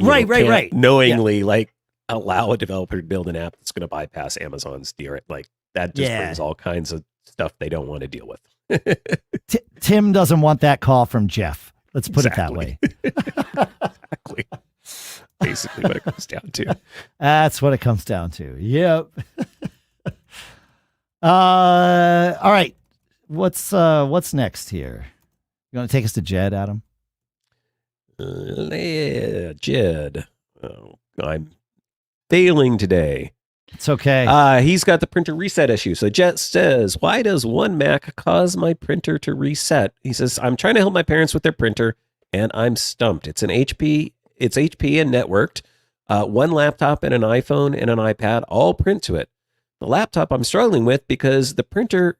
knowingly allow a developer to build an app that's going to bypass Amazon's DRM. Like that just brings all kinds of stuff they don't want to deal with. Tim doesn't want that call from Jeff. Let's put it that way. Exactly. Basically what it comes down to. That's what it comes down to. Yep. All right. What's next here? You want to take us to Jedd, Adam? Jedd. Oh, I'm failing today. It's okay. He's got the printer reset issue. So Jedd says, why does one Mac cause my printer to reset? He says, I'm trying to help my parents with their printer and I'm stumped. It's HP and networked. One laptop and an iPhone and an iPad all print to it. The laptop I'm struggling with because the printer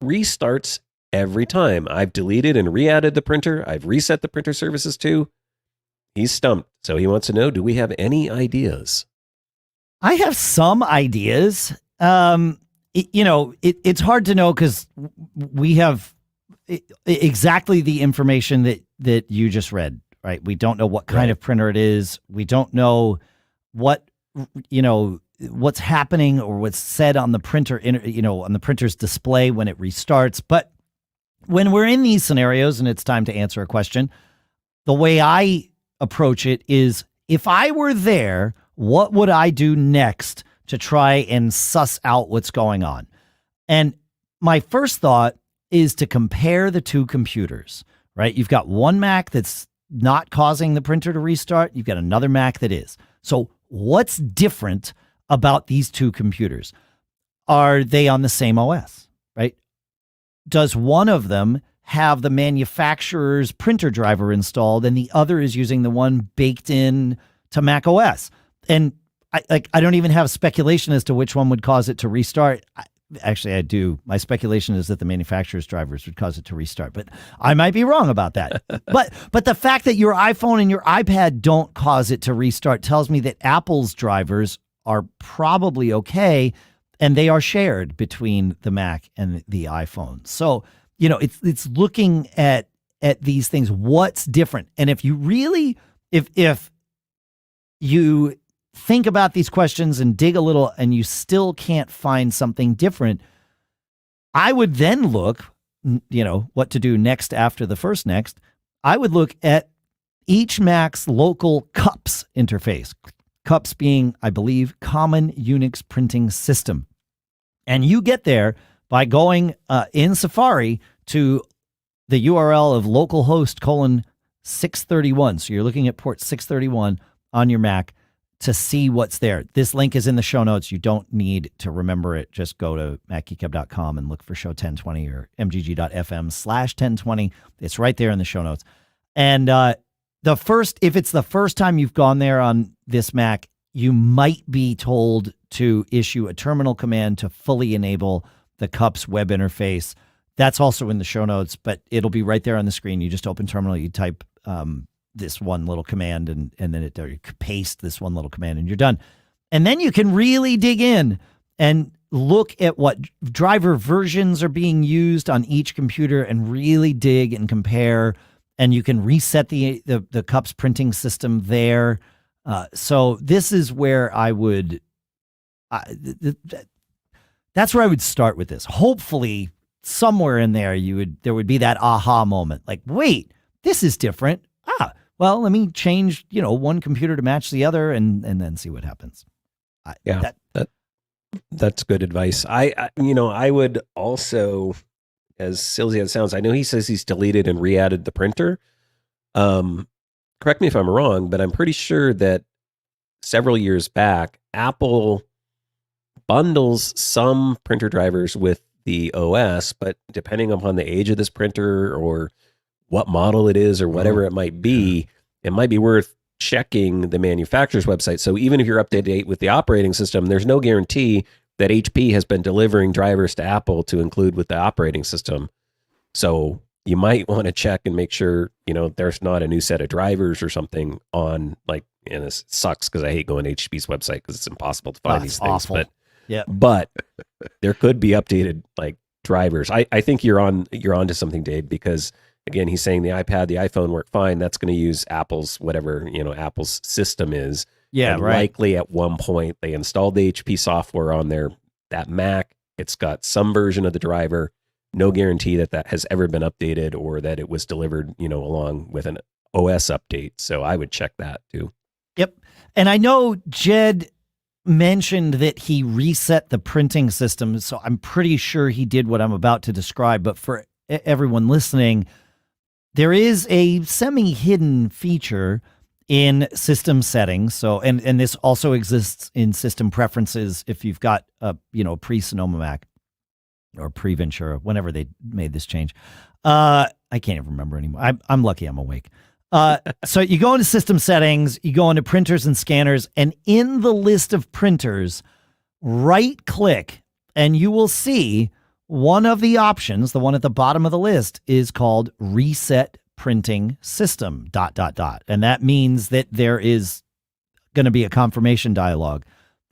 restarts every time. I've deleted and re-added the printer. I've reset the printer services too. He's stumped. So he wants to know, do we have any ideas? I have some ideas. It's hard to know because we have exactly the information that you just read, right? We don't know what kind of printer it is. We don't know what's happening or what's said on the printer, on the printer's display when it restarts. But when we're in these scenarios and it's time to answer a question, the way I approach it is, if I were there, what would I do next to try and suss out what's going on? And my first thought is to compare the two computers, right? You've got one Mac that's not causing the printer to restart. You've got another Mac that is. So what's different about these two computers? Are they on the same OS, right? Does one of them have the manufacturer's printer driver installed, and the other is using the one baked in to Mac OS. And I don't even have speculation as to which one would cause it to restart. Actually, I do. My speculation is that the manufacturer's drivers would cause it to restart, but I might be wrong about that. but the fact that your iPhone and your iPad don't cause it to restart tells me that Apple's drivers are probably okay, and they are shared between the Mac and the iPhone. So, it's looking at these things. What's different? And if you really, if you think about these questions and dig a little and you still can't find something different, I would then look, what to do next after the first next. I would look at each Mac's local CUPS interface. CUPS being, I believe, Common Unix Printing System. And you get there by going in Safari to the URL of localhost :631. So you're looking at port 631 on your Mac to see what's there. This link is in the show notes. You don't need to remember it. Just go to MacGeekGab.com and look for show 1020 or mgg.fm/1020. It's right there in the show notes. And if it's the first time you've gone there on this Mac, you might be told to issue a terminal command to fully enable the CUPS web interface. That's also in the show notes, but it'll be right there on the screen. You just open terminal, you type this one little command, and then you paste this one little command, and you're done. And then you can really dig in and look at what driver versions are being used on each computer and really dig and compare. And you can reset the CUPS printing system there. So this is where I would, that's where I would start with this. Hopefully somewhere in there there would be that aha moment. Like, wait, this is different. Well, let me change, one computer to match the other and then see what happens. That's good advice. I would also, as silly as it sounds, I know he says he's deleted and re-added the printer. Correct me if I'm wrong, but I'm pretty sure that several years back, Apple bundles some printer drivers with the OS, but depending upon the age of this printer or what model it is or whatever it might be worth checking the manufacturer's website. So even if you're up to date with the operating system, there's no guarantee that HP has been delivering drivers to Apple to include with the operating system. So you might want to check and make sure, there's not a new set of drivers or something on, and this sucks because I hate going to HP's website because it's impossible to find these things. Awful. But there could be updated drivers. I think you're onto something, Dave, because again, he's saying the iPad, the iPhone work fine. That's going to use Apple's whatever, Apple's system is. Yeah, and right. Likely at one point they installed the HP software on that Mac. It's got some version of the driver. No guarantee that has ever been updated or that it was delivered, along with an OS update. So I would check that too. Yep. And I know Jedd mentioned that he reset the printing system. So I'm pretty sure he did what I'm about to describe. But for everyone listening, there is a semi-hidden feature in system settings. So, and this also exists in system preferences if you've got a, pre-Sonoma Mac or pre-Ventura, whenever they made this change. I can't even remember anymore. I'm lucky I'm awake. So you go into system settings, you go into printers and scanners, and in the list of printers, right click, and you will see one of the options, the one at the bottom of the list, is called Reset Printing System, ... And that means that there is going to be a confirmation dialog.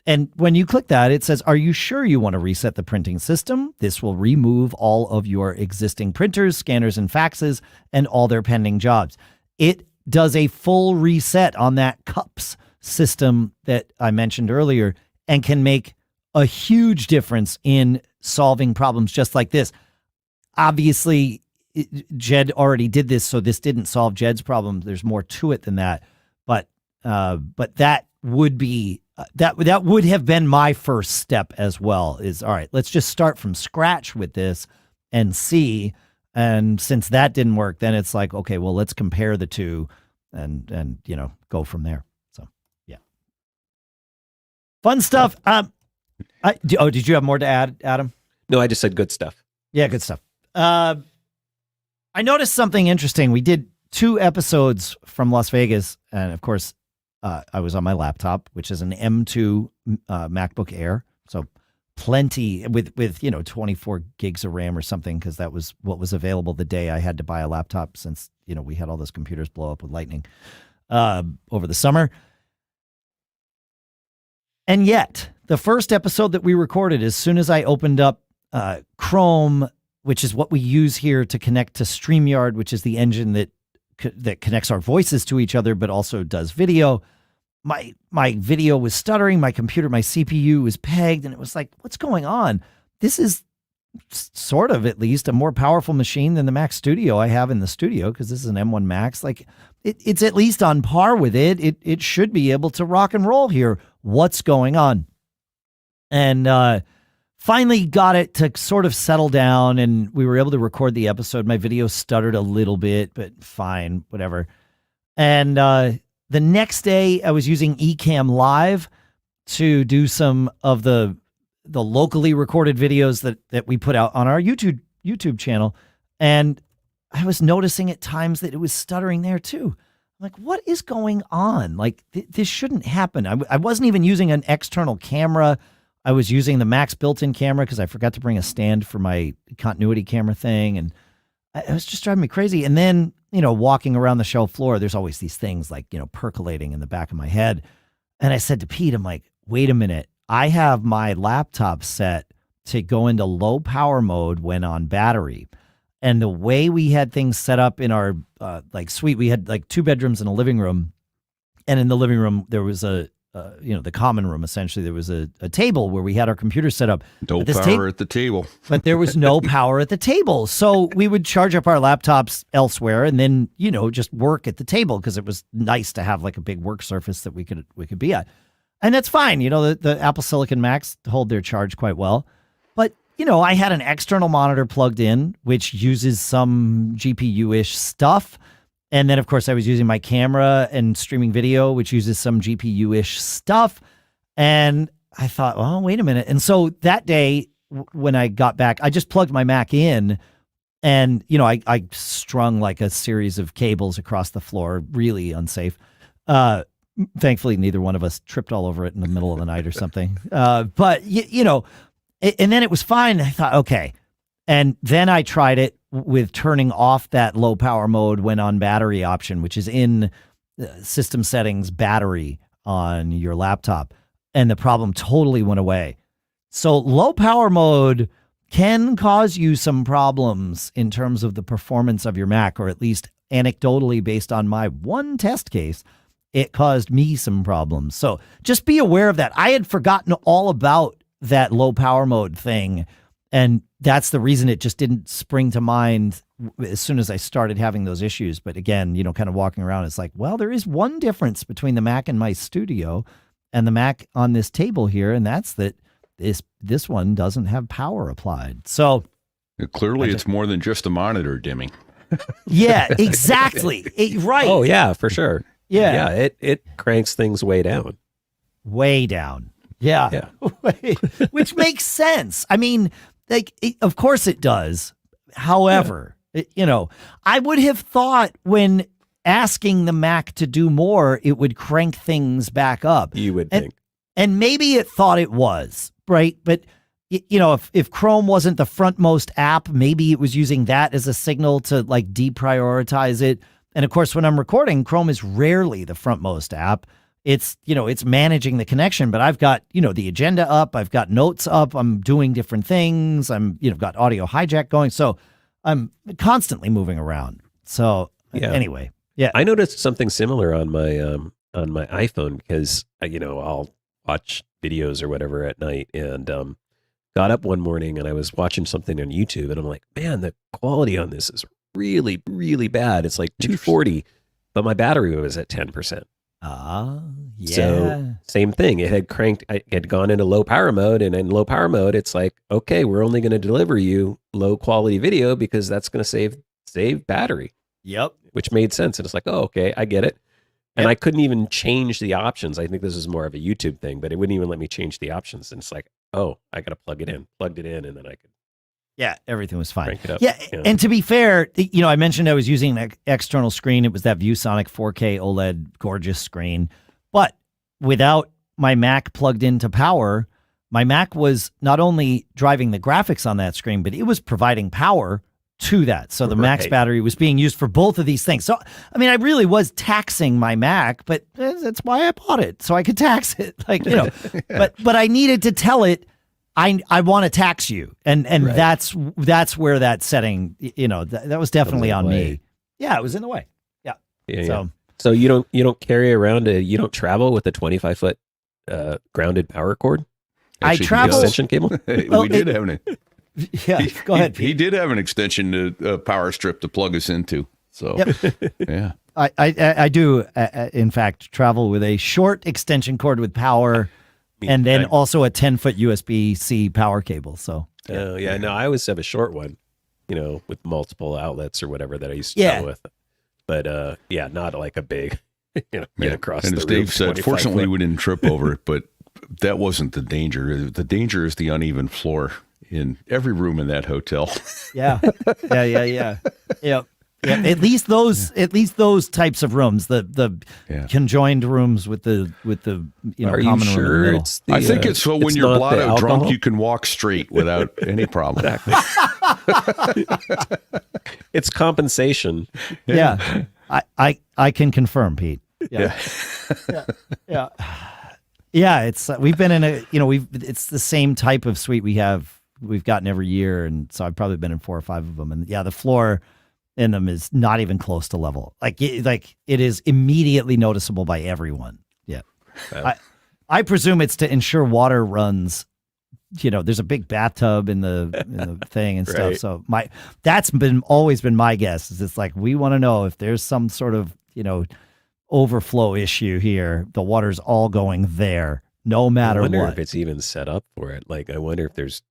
And when you click that, it says, are you sure you want to reset the printing system? This will remove all of your existing printers, scanners, and faxes, and all their pending jobs. It does a full reset on that CUPS system that I mentioned earlier and can make a huge difference in solving problems just like this. Obviously, Jedd already did this, so this didn't solve Jedd's problem. There's more to it than that. But that would be that would have been my first step as well. Is all right. Let's just start from scratch with this and see. And since that didn't work, then it's like, okay, well, let's compare the two and go from there. So yeah, fun stuff. Did you have more to add, Adam? No, I just said good stuff. Yeah, good stuff. I noticed something interesting. We did 2 episodes from Las Vegas, and of course, I was on my laptop, which is an M2 MacBook Air, so plenty with 24 gigs of RAM or something, because that was what was available the day I had to buy a laptop, since we had all those computers blow up with lightning over the summer. And yet, the first episode that we recorded, as soon as I opened up Chrome, which is what we use here to connect to StreamYard, which is the engine that connects our voices to each other, but also does video. My video was stuttering. My computer, my CPU was pegged, and it was like, what's going on? This is sort of, at least, a more powerful machine than the Mac Studio I have in the studio, because this is an M1 Max. Like, it's at least on par with it. It should be able to rock and roll here. What's going on? And finally got it to sort of settle down, and we were able to record the episode. My video stuttered a little bit, but fine, whatever. And the next day, I was using Ecamm Live to do some of the locally recorded videos that we put out on our YouTube channel, and I was noticing at times that it was stuttering there too. I'm like, what is going on? Like, this shouldn't happen. I wasn't even using an external camera. I was using the Mac's built-in camera because I forgot to bring a stand for my continuity camera thing, and it was just driving me crazy. And then, walking around the show floor, there's always these things like, percolating in the back of my head. And I said to Pete, I'm like, wait a minute. I have my laptop set to go into low power mode when on battery. And the way we had things set up in our suite, we had like 2 bedrooms and a living room. And in the living room, there was the common room, essentially, there was a table where we had our computer set up. No power at the table. But there was no power at the table. So we would charge up our laptops elsewhere and then, just work at the table, because it was nice to have like a big work surface that we could be at. And that's fine. The Apple Silicon Macs hold their charge quite well. But, I had an external monitor plugged in, which uses some GPU-ish stuff. And then, of course, I was using my camera and streaming video, which uses some GPU-ish stuff. And I thought, well, wait a minute. And so that day, when I got back, I just plugged my Mac in, and, I strung like a series of cables across the floor, really unsafe. Thankfully, neither one of us tripped all over it in the middle of the night or something. But, and then it was fine. I thought, okay. And then I tried it with turning off that low power mode when on battery option, which is in system settings battery on your laptop. And the problem totally went away. So low power mode can cause you some problems in terms of the performance of your Mac, or at least anecdotally, based on my one test case, it caused me some problems. So just be aware of that. I had forgotten all about that low power mode thing. And that's the reason it just didn't spring to mind as soon as I started having those issues. But again, kind of walking around, it's like, well, there is one difference between the Mac in my studio and the Mac on this table here, and that's that this one doesn't have power applied. So clearly, it's more than just a monitor dimming. Yeah, exactly. Right. Oh yeah, for sure. Yeah. Yeah, it cranks things way down. Way down. Yeah. Which makes sense. I mean, of course it does. However, I would have thought when asking the Mac to do more, it would crank things back up. You would think. And maybe it thought it was, right? But, if Chrome wasn't the frontmost app, maybe it was using that as a signal to like deprioritize it. And of course, when I'm recording, Chrome is rarely the frontmost app. It's, it's managing the connection, but I've got, the agenda up, I've got notes up, I'm doing different things. I'm, got audio hijack going. So I'm constantly moving around. So anyway, yeah. I noticed something similar on my iPhone because, I'll watch videos or whatever at night, and got up one morning and I was watching something on YouTube, and I'm like, man, the quality on this is really, really bad. It's like 240, but my battery was at 10%. Yeah. So same thing. It had cranked, it had gone into low power mode, and in low power mode, it's like, okay, we're only going to deliver you low quality video because that's going to save battery. Yep. Which made sense. And it's like, oh, okay, I get it. And I couldn't even change the options. I think this is more of a YouTube thing, but it wouldn't even let me change the options. And it's like, oh, I got to plug it in, plugged it in, and then I could Yeah, everything was fine. Crank it up. Yeah, and to be fair, I mentioned I was using an external screen. It was that ViewSonic 4K OLED gorgeous screen. But without my Mac plugged into power, my Mac was not only driving the graphics on that screen, but it was providing power to that. So the Mac's battery was being used for both of these things. So, I mean, I really was taxing my Mac, but that's why I bought it, so I could tax it. But I needed to tell it, I want to tax you. And that's where that setting, that was definitely on me. Yeah, it was in the way. Yeah. So you don't carry around you don't travel with a 25-foot grounded power cord? I travel extension cable. We did have an. Yeah, go ahead. He did have an extension to power strip to plug us into. So yeah, I do. In fact, travel with a short extension cord with power, and then also a 10-foot USB-C power cable. So no, I always have a short one, with multiple outlets or whatever that I used to travel with. But not like a big, get across. And the as room, Dave said, fortunately we didn't trip over it, but that wasn't the danger. The danger is the uneven floor in every room in that hotel. Yeah. At least those types of rooms, the conjoined rooms with the Are common you sure room in the it's I think it's so when you're blotto drunk, you can walk straight without any problem. It's compensation. Yeah. I can confirm, Pete. Yeah. It's we've been in it's the same type of suite we've gotten every year, and so I've probably been in 4 or 5 of them, and the floor in them is not even close to level. Like it is immediately noticeable by everyone. Yeah. I presume it's to ensure water runs. There's a big bathtub in the thing and stuff. So that's always been my guess, is it's like, we want to know if there's some sort of, overflow issue here. The water's all going there, no matter what. I wonder if it's even set up for it. Like, I wonder if there's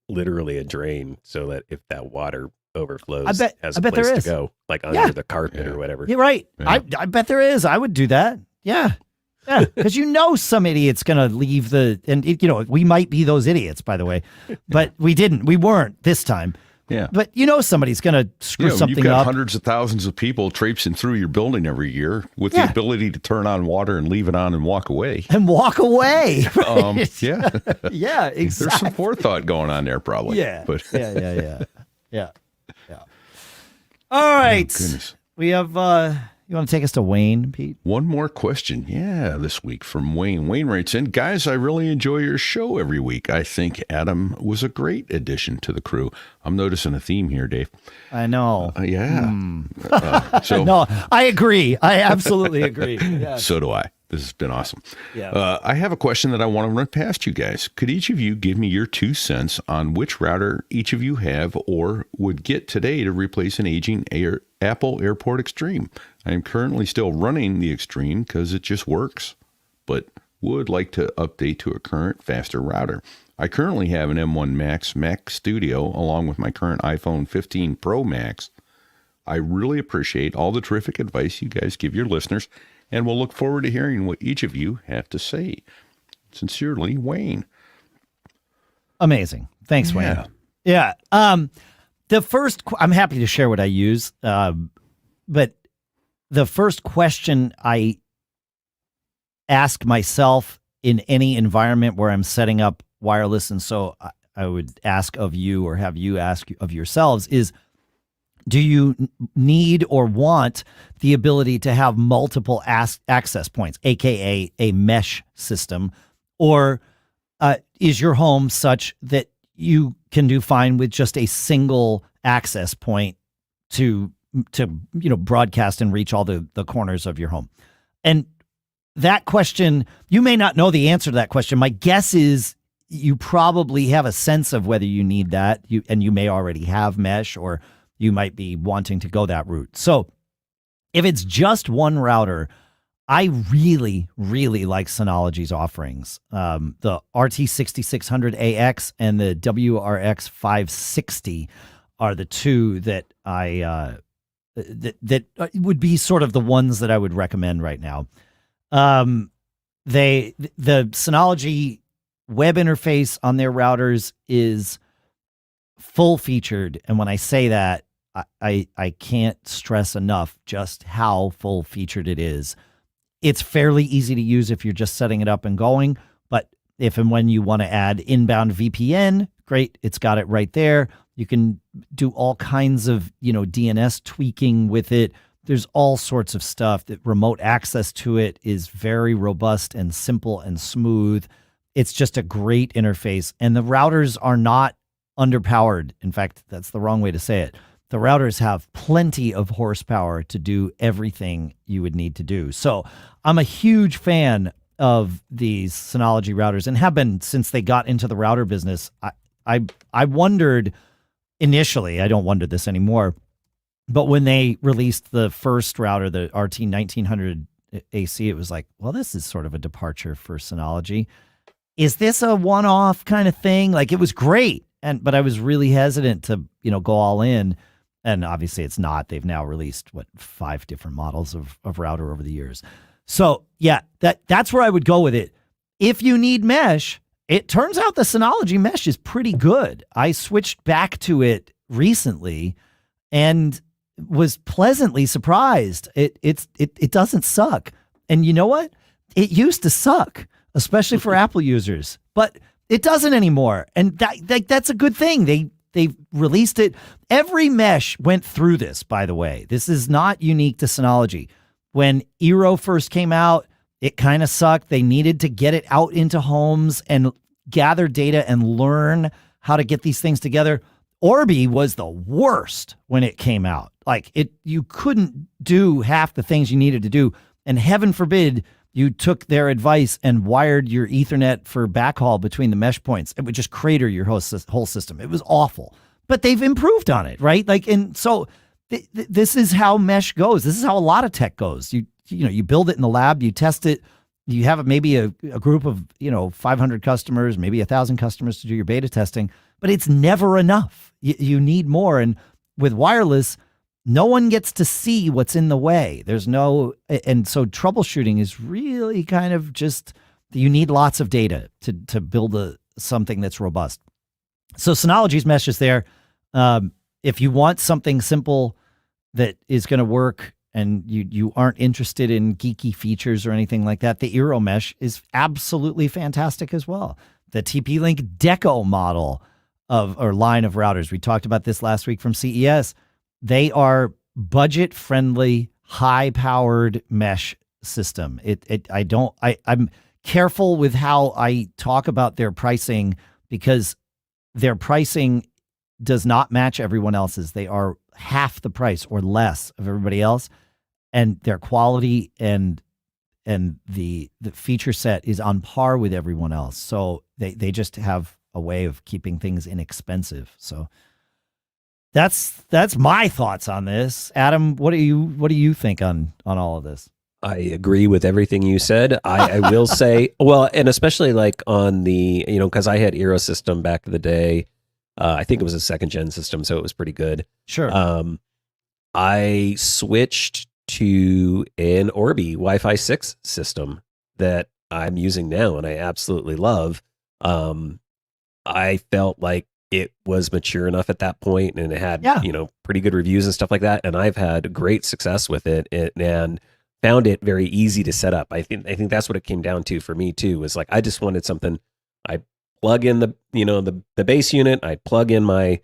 literally a drain so that if that water overflows, has a place to go, like under the carpet or whatever. You're right. Yeah. I bet there is. I would do that. Yeah. Yeah, because some idiot's going to leave we might be those idiots, by the way, but we didn't. We weren't this time. Yeah. But somebody's going to screw something you've got up. Hundreds of thousands of people traipsing through your building every year with the ability to turn on water and leave it on and walk away. Right? Yeah. Yeah, exactly. There's some forethought going on there, probably. Yeah. But Yeah. All right. Oh, goodness. We have you want to take us to Wayne, Pete? One more question. Yeah, this week from Wayne. Wayne writes in, guys, I really enjoy your show every week. I think Adam was a great addition to the crew. I'm noticing a theme here, Dave. I know. So I agree. I absolutely agree. Yes. So do I. This has been awesome. Yeah. I have a question that I want to run past you guys. Could each of you give me your 2 cents on which router each of you have or would get today to replace an aging Apple Airport Extreme? I am currently still running the Extreme because it just works, but would like to update to a current, faster router. I currently have an M1 Max Mac Studio along with my current iPhone 15 Pro Max. I really appreciate all the terrific advice you guys give your listeners, and we'll look forward to hearing what each of you have to say. Sincerely, Wayne. Amazing. Thanks, Wayne. Yeah. The first, I'm happy to share what I use, but the first question I ask myself in any environment where I'm setting up wireless, and so I would ask of you or have you ask of yourselves, is do you need or want the ability to have multiple access points, aka a mesh system, or is your home such that you can do fine with just a single access point to broadcast and reach all the corners of your home? And that question, you may not know the answer to that question. My guess is you probably have a sense of whether you need that, and you may already have mesh, or you might be wanting to go that route. So if it's just one router, I really, really like Synology's offerings. The RT6600AX and the WRX 560 are the two that that would be sort of the ones that I would recommend right now. The Synology web interface on their routers is full featured. And when I say that, I can't stress enough just how full featured it is. It's fairly easy to use if you're just setting it up and going. But if and when you want to add inbound VPN, great. It's got it right there. You can do all kinds of, DNS tweaking with it. There's all sorts of stuff. That remote access to it is very robust and simple and smooth. It's just a great interface. And the routers are not underpowered. In fact, that's the wrong way to say it. The routers have plenty of horsepower to do everything you would need to do. So I'm a huge fan of these Synology routers and have been since they got into the router business. I wondered initially, I don't wonder this anymore, but when they released the first router, the RT1900 AC, it was like, well, this is sort of a departure for Synology. Is this a one-off kind of thing? Like, it was great, but I was really hesitant to, go all in. And obviously it's not. They've now released 5 different models of router over the years. So yeah, that's where I would go with it. If you need mesh, it turns out the Synology mesh is pretty good. I switched back to it recently and was pleasantly surprised. It doesn't suck. And you know what? It used to suck, especially for Apple users, but it doesn't anymore. And that's a good thing. They've released it. Every mesh went through this, by the way. This is not unique to Synology. When Eero first came out, it kind of sucked. They needed to get it out into homes and gather data and learn how to get these things together. Orbi was the worst when it came out. Like, you couldn't do half the things you needed to do. And heaven forbid you took their advice and wired your Ethernet for backhaul between the mesh points. It would just crater your whole system. It was awful. But they've improved on it, right? Like, and so this is how mesh goes. This is how a lot of tech goes. You build it in the lab, you test it, you have maybe a group of 500 customers, maybe 1,000 customers to do your beta testing, but it's never enough. You need more. And with wireless, no one gets to see what's in the way. And so troubleshooting is really kind of just, you need lots of data to build something that's robust. So Synology's mesh is there. If you want something simple that is going to work and you aren't interested in geeky features or anything like that, the Eero mesh is absolutely fantastic as well. The TP-Link Deco model or line of routers, we talked about this last week from CES. They are budget-friendly, high-powered mesh system. I'm careful with how I talk about their pricing because their pricing does not match everyone else's. They are half the price or less of everybody else, and their quality and the feature set is on par with everyone else. So they just have a way of keeping things inexpensive. So that's my thoughts on this. Adam, what do you think on all of this? I agree with everything you said. I will say, well, and especially like on the, because I had Eero system back in the day. I think it was a 2nd gen system, so it was pretty good. Sure. I switched to an Orbi Wi-Fi 6 system that I'm using now, and I absolutely love. I felt like it was mature enough at that point, and it had pretty good reviews and stuff like that. And I've had great success with it, and found it very easy to set up. I think that's what it came down to for me too. Was like I just wanted something. I plug in the base unit. I plug in my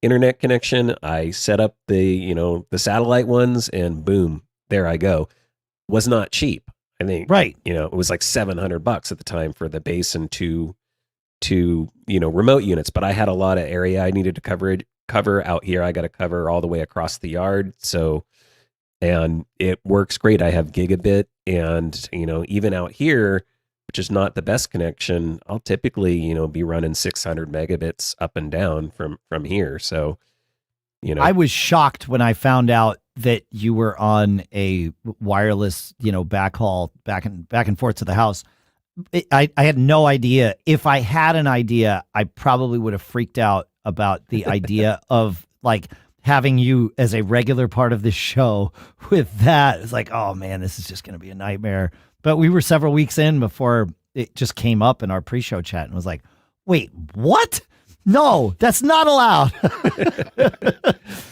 internet connection. I set up the satellite ones, and boom, there I go. Was not cheap. I think right. It was like $700 at the time for the base and two remote units. But I had a lot of area I needed to cover out here. I got to cover all the way across the yard. So, and it works great. I have gigabit, and even out here, which is not the best connection, I'll typically be running 600 megabits up and down from here. So, I was shocked when I found out that you were on a wireless, backhaul back and forth to the house. I had no idea. If I had an idea, I probably would have freaked out about the idea of like having you as a regular part of this show with that. It's like, oh man, this is just going to be a nightmare. But we were several weeks in before it just came up in our pre-show chat and was like, wait, what? No, that's not allowed.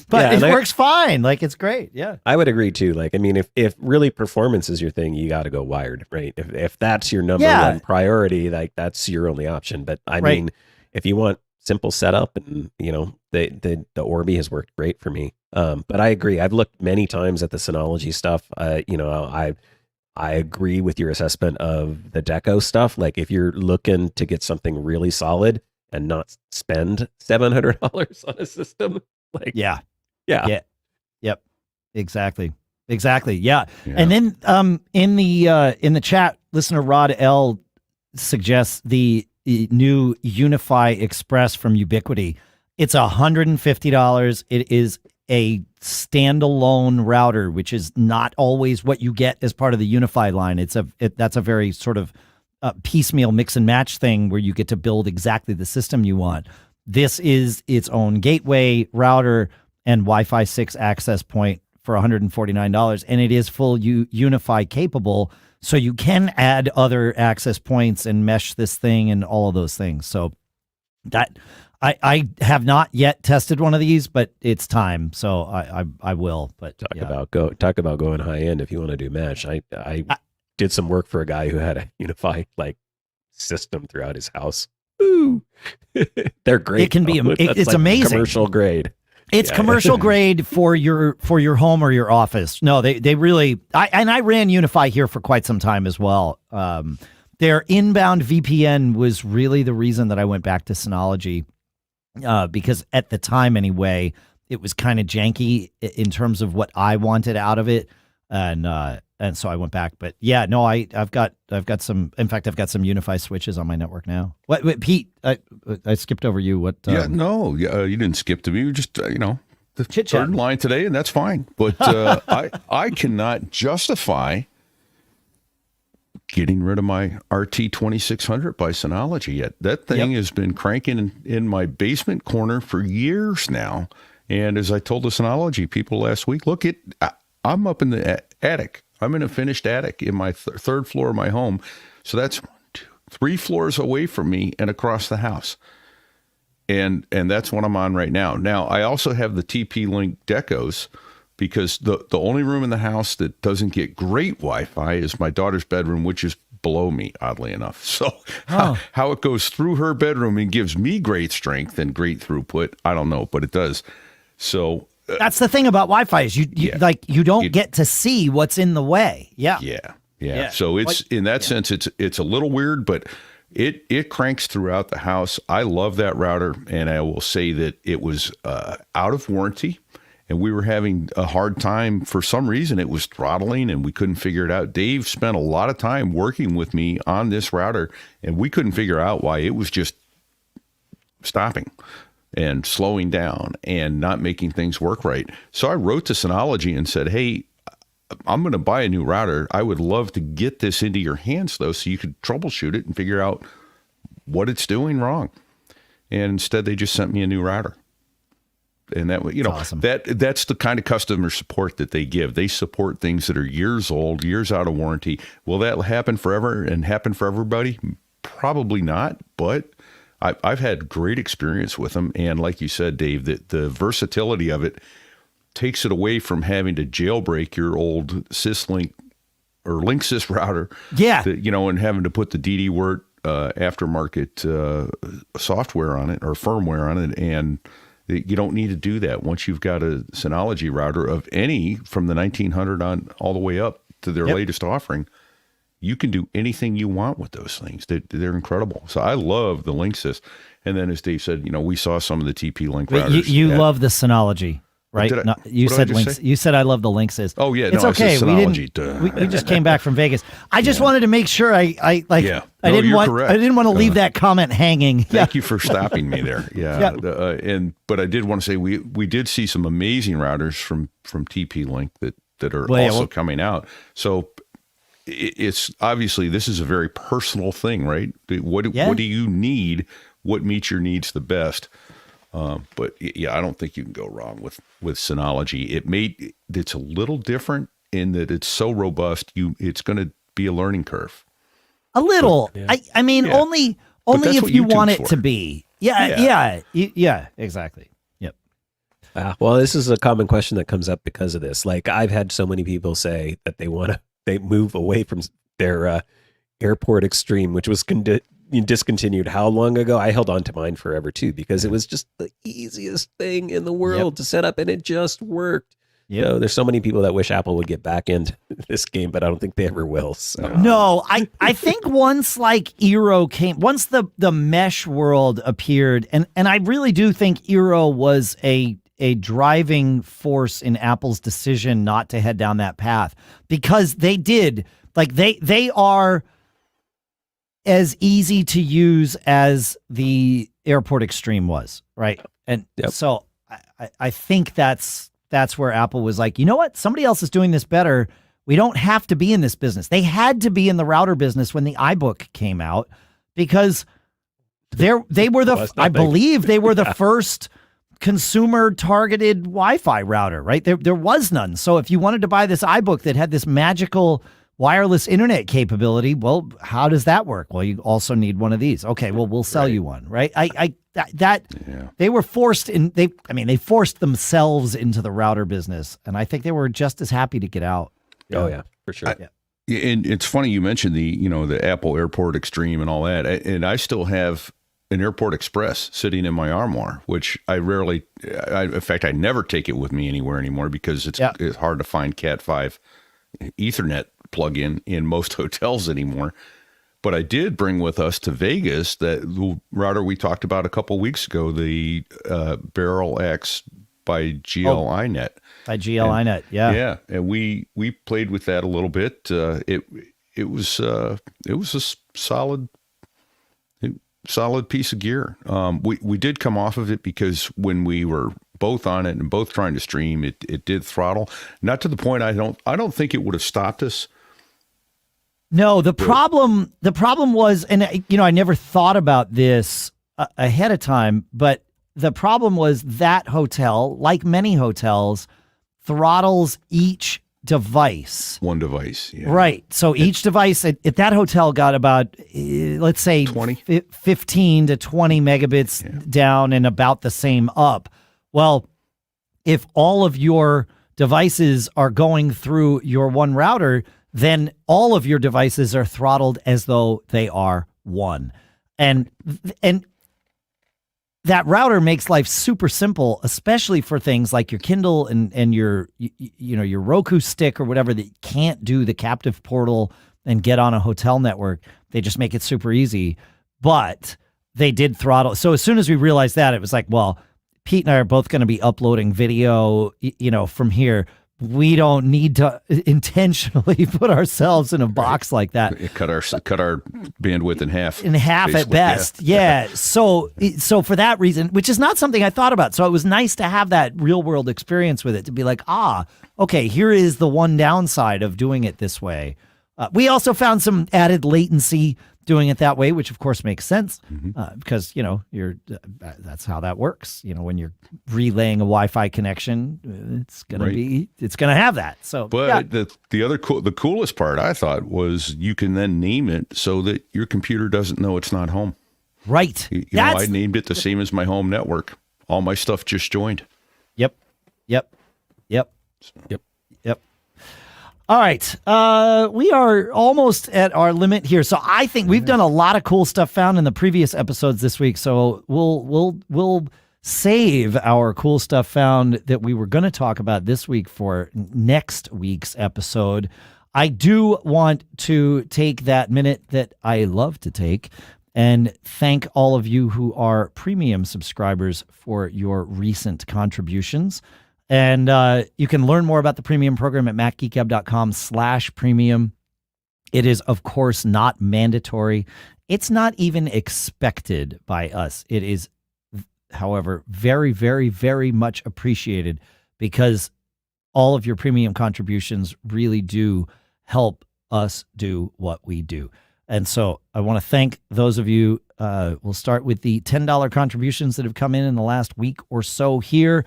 But it works fine. Like, it's great. Yeah. I would agree too. Like, I mean, if really performance is your thing, you got to go wired, right? If that's your number one priority, like that's your only option. But I mean, if you want simple setup, and the Orbi has worked great for me. But I agree. I've looked many times at the Synology stuff. I agree with your assessment of the Deco stuff. Like, if you're looking to get something really solid and not spend $700 on a system, like yeah. Yep. Exactly. Yeah. And then in the chat, listener Rod L suggests the new Unify Express from Ubiquiti. It's $150. It is a standalone router, which is not always what you get as part of the Unify line. That's a very sort of piecemeal mix and match thing where you get to build exactly the system you want. This is its own gateway, router, and Wi-Fi 6 access point for $149, and it is full Unify capable, so you can add other access points and mesh this thing and all of those things. So that I have not yet tested one of these, but it's time, so I will. But talk about going high end if you want to do mesh. I did some work for a guy who had a Unify system throughout his house. Ooh. They're great. It can be. It's amazing. Commercial grade. It's commercial grade for your home or your office. No, they really. I ran Unify here for quite some time as well. Their inbound VPN was really the reason that I went back to Synology, because at the time anyway, it was kind of janky in terms of what I wanted out of it, and so I went back. But yeah, no, I've got some. In fact, I've got some Unify switches on my network now. What Pete? I skipped over you. What? You didn't skip to me. You just the third line today, and that's fine. But I cannot justify getting rid of my RT2600 by Synology yet. That thing has been cranking in my basement corner for years now. And as I told the Synology people last week, look, I'm up in the attic. I'm in a finished attic in my third floor of my home. So that's 1, 2, 3 floors away from me and across the house. And that's what I'm on right now. Now, I also have the TP-Link Decos, because the only room in the house that doesn't get great Wi-Fi is my daughter's bedroom, which is below me, oddly enough. So how it goes through her bedroom and gives me great strength and great throughput, I don't know, but it does. So that's the thing about Wi-Fi is you don't get to see what's in the way. Yeah. So it's in that sense, it's a little weird, but it cranks throughout the house. I love that router, and I will say that it was out of warranty. And we were having a hard time. For some reason, it was throttling, and we couldn't figure it out. Dave spent a lot of time working with me on this router, and we couldn't figure out why it was just stopping and slowing down and not making things work right. So I wrote to Synology and said, hey, I'm going to buy a new router. I would love to get this into your hands, though, so you could troubleshoot it and figure out what it's doing wrong. And instead, they just sent me a new router. And that, awesome. That's the kind of customer support that they give. They support things that are years old, years out of warranty. Will that happen forever and happen for everybody? Probably not, but I've had great experience with them. And like you said, Dave, the versatility of it takes it away from having to jailbreak your old Syslink or Linksys router. Yeah. And having to put the DD-Wort aftermarket software on it or firmware on it. And you don't need to do that once you've got a Synology router of any from the 1900 on all the way up to their latest offering. You can do anything you want with those things. They're incredible. So I love the Linksys. And then as Dave said, we saw some of the TP-Link routers. You love the Synology, right? You said Links. You said I love the Linksys. Oh yeah, it's okay. We just came back from Vegas. I just wanted to make sure I didn't want to leave that comment hanging. Thank you for stopping me there. But I did want to say we did see some amazing routers from TP-Link that are also coming out. So it's obviously this is a very personal thing, right? What do you need? What meets your needs the best? But I don't think you can go wrong with Synology. It's a little different in that it's so robust. It's going to be a learning curve. A little. But, I mean, only if you want it to be. Yeah, exactly. Yep. Well, this is a common question that comes up because of this. Like, I've had so many people say that they move away from their Airport Extreme, which was discontinued how long ago? I held on to mine forever too, because it was just the easiest thing in the world to set up, and it just worked. Yep. So there's so many people that wish Apple would get back into this game, but I don't think they ever will. So. No, I think once like Eero came, once the mesh world appeared, and I really do think Eero was a driving force in Apple's decision not to head down that path, because they did, like, they are as easy to use as the Airport Extreme was, right? And so I think that's where Apple was like, you know what? Somebody else is doing this better. We don't have to be in this business. They had to be in the router business when the iBook came out, because they were I believe they were the first consumer targeted Wi-Fi router, right? There was none. So if you wanted to buy this iBook that had this magical wireless internet capability, well, how does that work? Well, you also need one of these. Okay, well, we'll sell you one, right? They were forced in. They forced themselves into the router business, and I think they were just as happy to get out. Oh yeah, for sure. And it's funny you mentioned the Apple Airport Extreme and all that, and I still have an Airport Express sitting in my armoire, which I rarely, in fact, I never take it with me anywhere anymore, because it's hard to find Cat 5 Ethernet plug-in in most hotels anymore. But I did bring with us to Vegas that router we talked about a couple weeks ago, the Barrel X by GLINet. By GLINet, yeah. Yeah, and we played with that a little bit. It was a solid piece of gear. We did come off of it because when we were both on it and both trying to stream, it did throttle. Not to the point I don't think it would have stopped us. No, the problem was, and I never thought about this ahead of time, but the problem was that hotel, like many hotels, throttles each device. One device, yeah. Right. So each device at that hotel got about, let's say, 15 to 20 megabits down and about the same up. Well, if all of your devices are going through your one router, then all of your devices are throttled as though they are one. And that router makes life super simple, especially for things like your Kindle and your your Roku stick or whatever that can't do the captive portal and get on a hotel network. They just make it super easy. But they did throttle. So as soon as we realized that, it was like, well, Pete and I are both going to be uploading video, from here. We don't need to intentionally put ourselves in a box like that. Cut our bandwidth in half. In half at best. Yeah. So for that reason, which is not something I thought about. So it was nice to have that real world experience with it, to be like, okay, here is the one downside of doing it this way. We also found some added latency doing it that way, which of course makes sense, because that's how that works. When you're relaying a Wi-Fi connection, it's gonna have that. So, but the coolest part I thought was you can then name it so that your computer doesn't know it's not home. Right. I named it the same as my home network. All my stuff just joined. Yep. All right. We are almost at our limit here. So I think we've done a lot of cool stuff found in the previous episodes this week. So we'll save our cool stuff found that we were going to talk about this week for next week's episode. I do want to take that minute that I love to take and thank all of you who are premium subscribers for your recent contributions. And you can learn more about the premium program at macgeekgab.com/premium. It is, of course, not mandatory. It's not even expected by us. It is, however, very, very, very much appreciated, because all of your premium contributions really do help us do what we do. And so I want to thank those of you. We'll start with the $10 contributions that have come in the last week or so here.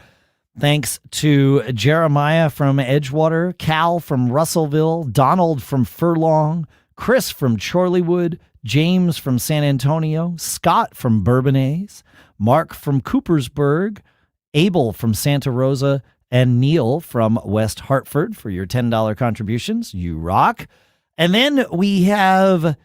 Thanks to Jeremiah from Edgewater, Cal from Russellville, Donald from Furlong, Chris from Chorleywood, James from San Antonio, Scott from Bourbonnais, Mark from Coopersburg, Abel from Santa Rosa, and Neil from West Hartford for your $10 contributions. You rock. And then we have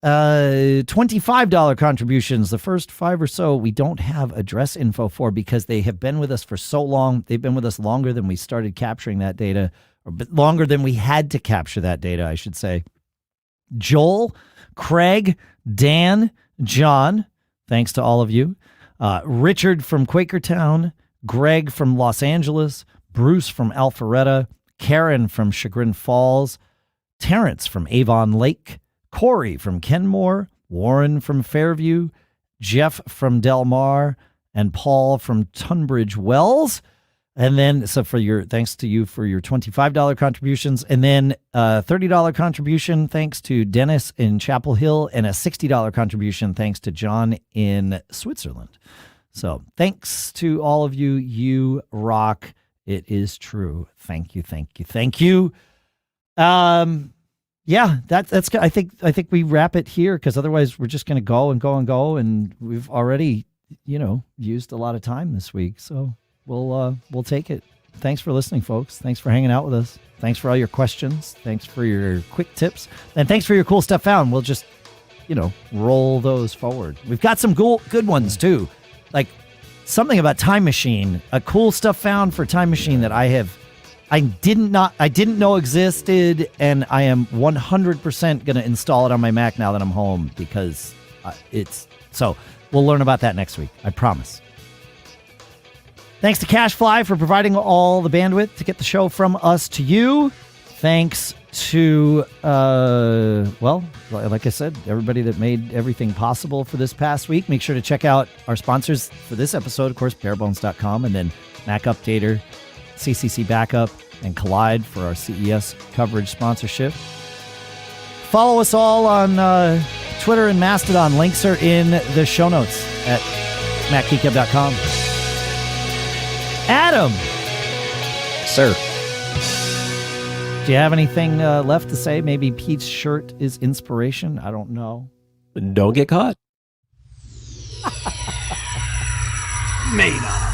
$25 contributions. The first 5 or so we don't have address info for because they have been with us for so long. They've been with us longer than we started capturing that data, or longer than we had to capture that data, I should say. Joel, Craig, Dan, John, thanks to all of you. Richard from Quakertown, Greg from Los Angeles, Bruce from Alpharetta, Karen from Chagrin Falls, Terrence from Avon Lake, Corey from Kenmore, Warren from Fairview, Jeff from Del Mar, and Paul from Tunbridge Wells. And then, so thanks to you for your $25 contributions, and then $30 contribution thanks to Dennis in Chapel Hill, and a $60 contribution thanks to John in Switzerland. So thanks to all of you. You rock. It is true. Thank you. Thank you. Thank you. Yeah, that's. I think we wrap it here because otherwise we're just going to go and go and go, and we've already, used a lot of time this week. So we'll take it. Thanks for listening, folks. Thanks for hanging out with us. Thanks for all your questions. Thanks for your quick tips, and thanks for your cool stuff found. We'll just, roll those forward. We've got some good ones too, like something about Time Machine, a cool stuff found for Time Machine that I didn't know existed, and I am 100% going to install it on my Mac now that I'm home because we'll learn about that next week. I promise. Thanks to CashFly for providing all the bandwidth to get the show from us to you. Thanks to, like I said, everybody that made everything possible for this past week. Make sure to check out our sponsors for this episode, of course, barebones.com, and then MacUpdater, CCC Backup, and Kolide for our CES coverage sponsorship. Follow us all on Twitter and Mastodon. Links are in the show notes at MacGeekGab.com. Adam! Sir. Do you have anything left to say? Maybe Pete's shirt is inspiration? I don't know. Don't get caught. Made up.